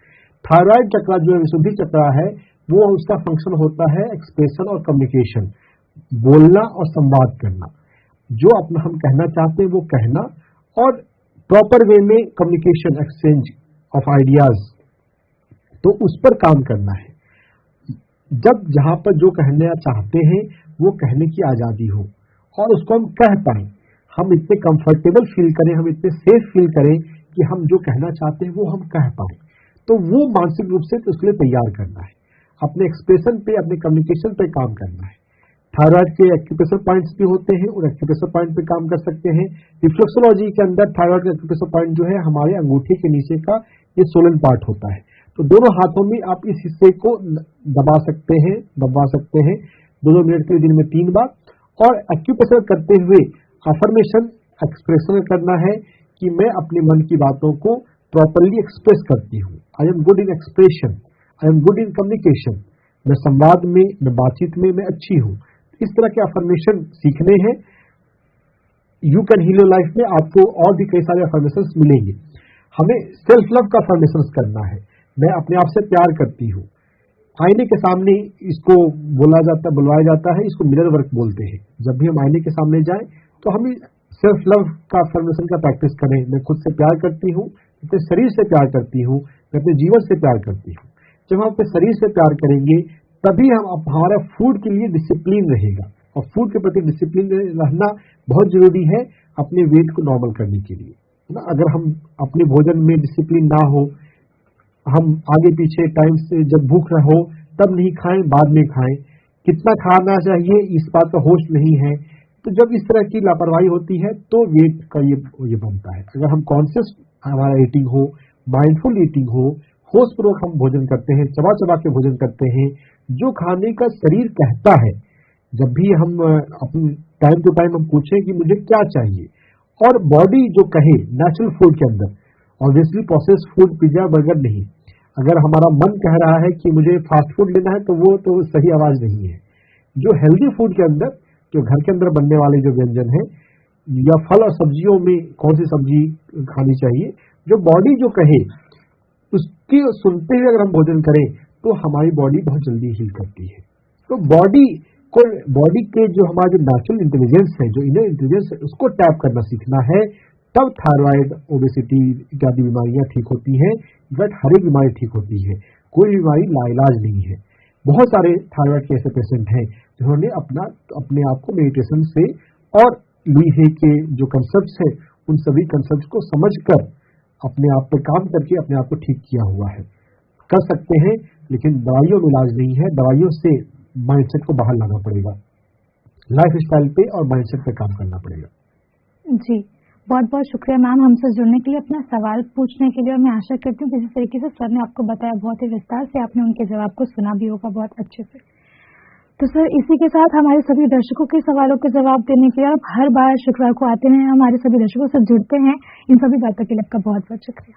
थायराइड चक्रा जो है विशुद्धि चक्रा है, वो उसका फंक्शन होता है एक्सप्रेशन और कम्युनिकेशन, बोलना और संवाद करना। जो अपना हम कहना चाहते हैं वो कहना और प्रॉपर वे में कम्युनिकेशन, एक्सचेंज ऑफ आइडियाज, तो उस पर काम करना है। जब जहां पर जो कहना चाहते हैं वो कहने की आजादी हो और उसको हम कह पाए, हम इतने कंफर्टेबल फील करें, हम इतने सेफ फील करें कि हम जो कहना चाहते हैं वो हम कह पाए, तो वो मानसिक रूप से उसके लिए तैयार करना है। अपने एक्सप्रेशन पे, अपने कम्युनिकेशन पे काम करना है। थायराइड के एक्यूप्रेशर पॉइंट्स भी होते हैं, उन एक्यूप्रेशर पॉइंट पे काम कर सकते हैं। रिफ्लेक्सोलॉजी के अंदर थायराइड का एक्यूप्रेशर पॉइंट जो है हमारे अंगूठे के नीचे का ये सोलन पार्ट होता है, तो दोनों हाथों में आप इस हिस्से को दबा सकते हैं 2 मिनट के लिए दिन में 3 बार। और एक्यूप्रेशर करते हुए अफर्मेशन एक्सप्रेशन करना है कि मैं अपने मन की बातों को प्रॉपरली एक्सप्रेस करती हूँ। I am good in expression, I am good in communication, मैं संवाद में, मैं बातचीत में मैं अच्छी हूँ। इस तरह के अफर्मेशन सीखने हैं। You can heal your life में आपको और भी कई सारे अफर्मेशन मिलेंगे। हमें सेल्फ लव का अफर्मेशन करना है। मैं अपने आप से प्यार करती हूँ। आईने के सामने इसको बुलवाया जाता है, इसको मिरर वर्क बोलते हैं। जब भी हम आईने के सामने जाएं तो हम सेल्फ लव का अफर्मेशन का प्रैक्टिस करें। मैं खुद से प्यार करती हूँ, अपने शरीर से प्यार करती हूँ, मैं अपने जीवन से प्यार करती हूँ। जब हम अपने शरीर से प्यार करेंगे तभी हमारा फूड के लिए डिसिप्लिन रहेगा, और फूड के प्रति डिसिप्लिन रहना बहुत जरूरी है अपने वेट को नॉर्मल करने के लिए, है ना। अगर हम अपने भोजन में डिसिप्लिन ना हो, हम आगे पीछे टाइम से जब भूख न हो तब नहीं खाएं, बाद में खाएं, कितना खाना चाहिए इस बात का होश नहीं है। तो जब इस तरह की लापरवाही होती है तो वेट का ये बनता है। अगर हम कॉन्शियस हमारा ईटिंग हो, माइंडफुल ईटिंग हो, होशपूर्वक हम भोजन करते हैं, चबा चबा के भोजन करते हैं, जो खाने का शरीर कहता है, जब भी हम अपने टाइम टू टाइम हम पूछें कि मुझे क्या चाहिए, और बॉडी जो कहे नेचुरल फूड के अंदर, obviously process food, pizza burger नहीं। अगर हमारा मन कह रहा है कि मुझे फास्ट फूड लेना है तो वो तो सही आवाज नहीं है। जो हेल्दी फूड के अंदर, जो घर के अंदर बनने वाले जो व्यंजन है, या फल और सब्जियों में कौन सी सब्जी खानी चाहिए, जो बॉडी जो कहे उसकी सुनते हुए अगर हम भोजन करें तो हमारी बॉडी बहुत जल्दी हील करती है। तो बॉडी के जो हमारा जो नेचुरल इंटेलिजेंस है, जो इनर इंटेलिजेंस है, उसको टैप करना सीखना है। तब थायराइड, ओबेसिटी इत्यादि बीमारियां ठीक होती हैं। बट हर एक बीमारी ठीक होती है, कोई बीमारी लाइलाज नहीं है। बहुत सारे थायराइड के ऐसे पेशेंट हैं जिन्होंने अपने आप को मेडिटेशन से और लुई हे के जो कंसेप्ट्स हैं उन सभी कंसेप्ट्स को समझकर अपने आप पर काम करके अपने आप को ठीक किया हुआ है। कर सकते हैं, लेकिन दवाइयों में इलाज नहीं है। दवाइयों से माइंडसेट को बाहर लाना पड़ेगा, लाइफ स्टाइल पे और माइंडसेट पे काम करना पड़ेगा। जी, बहुत बहुत शुक्रिया मैम हमसे जुड़ने के लिए, अपना सवाल पूछने के लिए। और मैं आशा करती हूँ जिस तरीके से सर ने आपको बताया, बहुत ही विस्तार से आपने उनके जवाब को सुना भी होगा बहुत अच्छे से। तो सर, इसी के साथ हमारे सभी दर्शकों के सवालों के जवाब देने के लिए आप हर बार शुक्रवार को आते हैं, हमारे सभी दर्शकों से जुड़ते हैं, इन सभी बातों के लिए आपका बहुत बहुत शुक्रिया।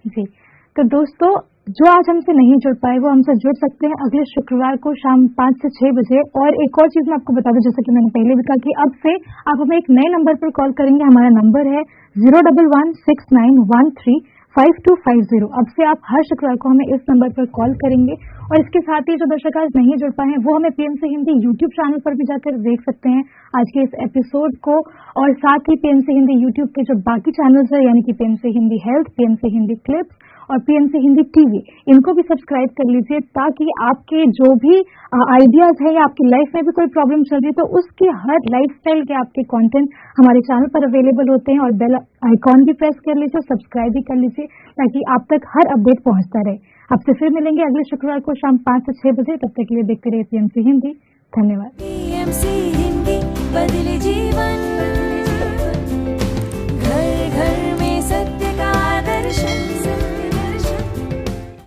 जी, तो दोस्तों, जो आज हमसे नहीं जुड़ पाए वो हमसे जुड़ सकते हैं अगले शुक्रवार को शाम 5 से 6 बजे। और एक और चीज मैं आपको बता दूं, जैसे कि मैंने पहले भी कहा कि अब से आप हमें एक नए नंबर पर कॉल करेंगे। हमारा नंबर है 01169135250। अब से आप हर शुक्रवार को हमें इस नंबर पर कॉल करेंगे। और इसके साथ ही जो दर्शक आज नहीं जुड़ पाए हैं वो हमें पीएमसी हिंदी यूट्यूब चैनल पर भी जाकर देख सकते हैं आज के इस एपिसोड को। और साथ ही पीएमसी हिंदी यूट्यूब के जो बाकी चैनल्स है, यानी कि PMC Hindi health, PMC Hindi clips और पीएमसी हिंदी टीवी, इनको भी सब्सक्राइब कर लीजिए, ताकि आपके जो भी आइडियाज है या आपकी लाइफ में भी कोई प्रॉब्लम चल रही है तो उसकी हर लाइफस्टाइल के आपके कंटेंट हमारे चैनल पर अवेलेबल होते हैं। और बेल आइकॉन भी प्रेस कर लीजिए, सब्सक्राइब भी कर लीजिए, ताकि आप तक हर अपडेट पहुंचता रहे। आपसे फिर मिलेंगे अगले शुक्रवार को शाम 5 से 6 बजे। तब तक के लिए देखते रहिए पीएमसी हिंदी। धन्यवाद। पीएमसी हिंदी, बदले जीवन।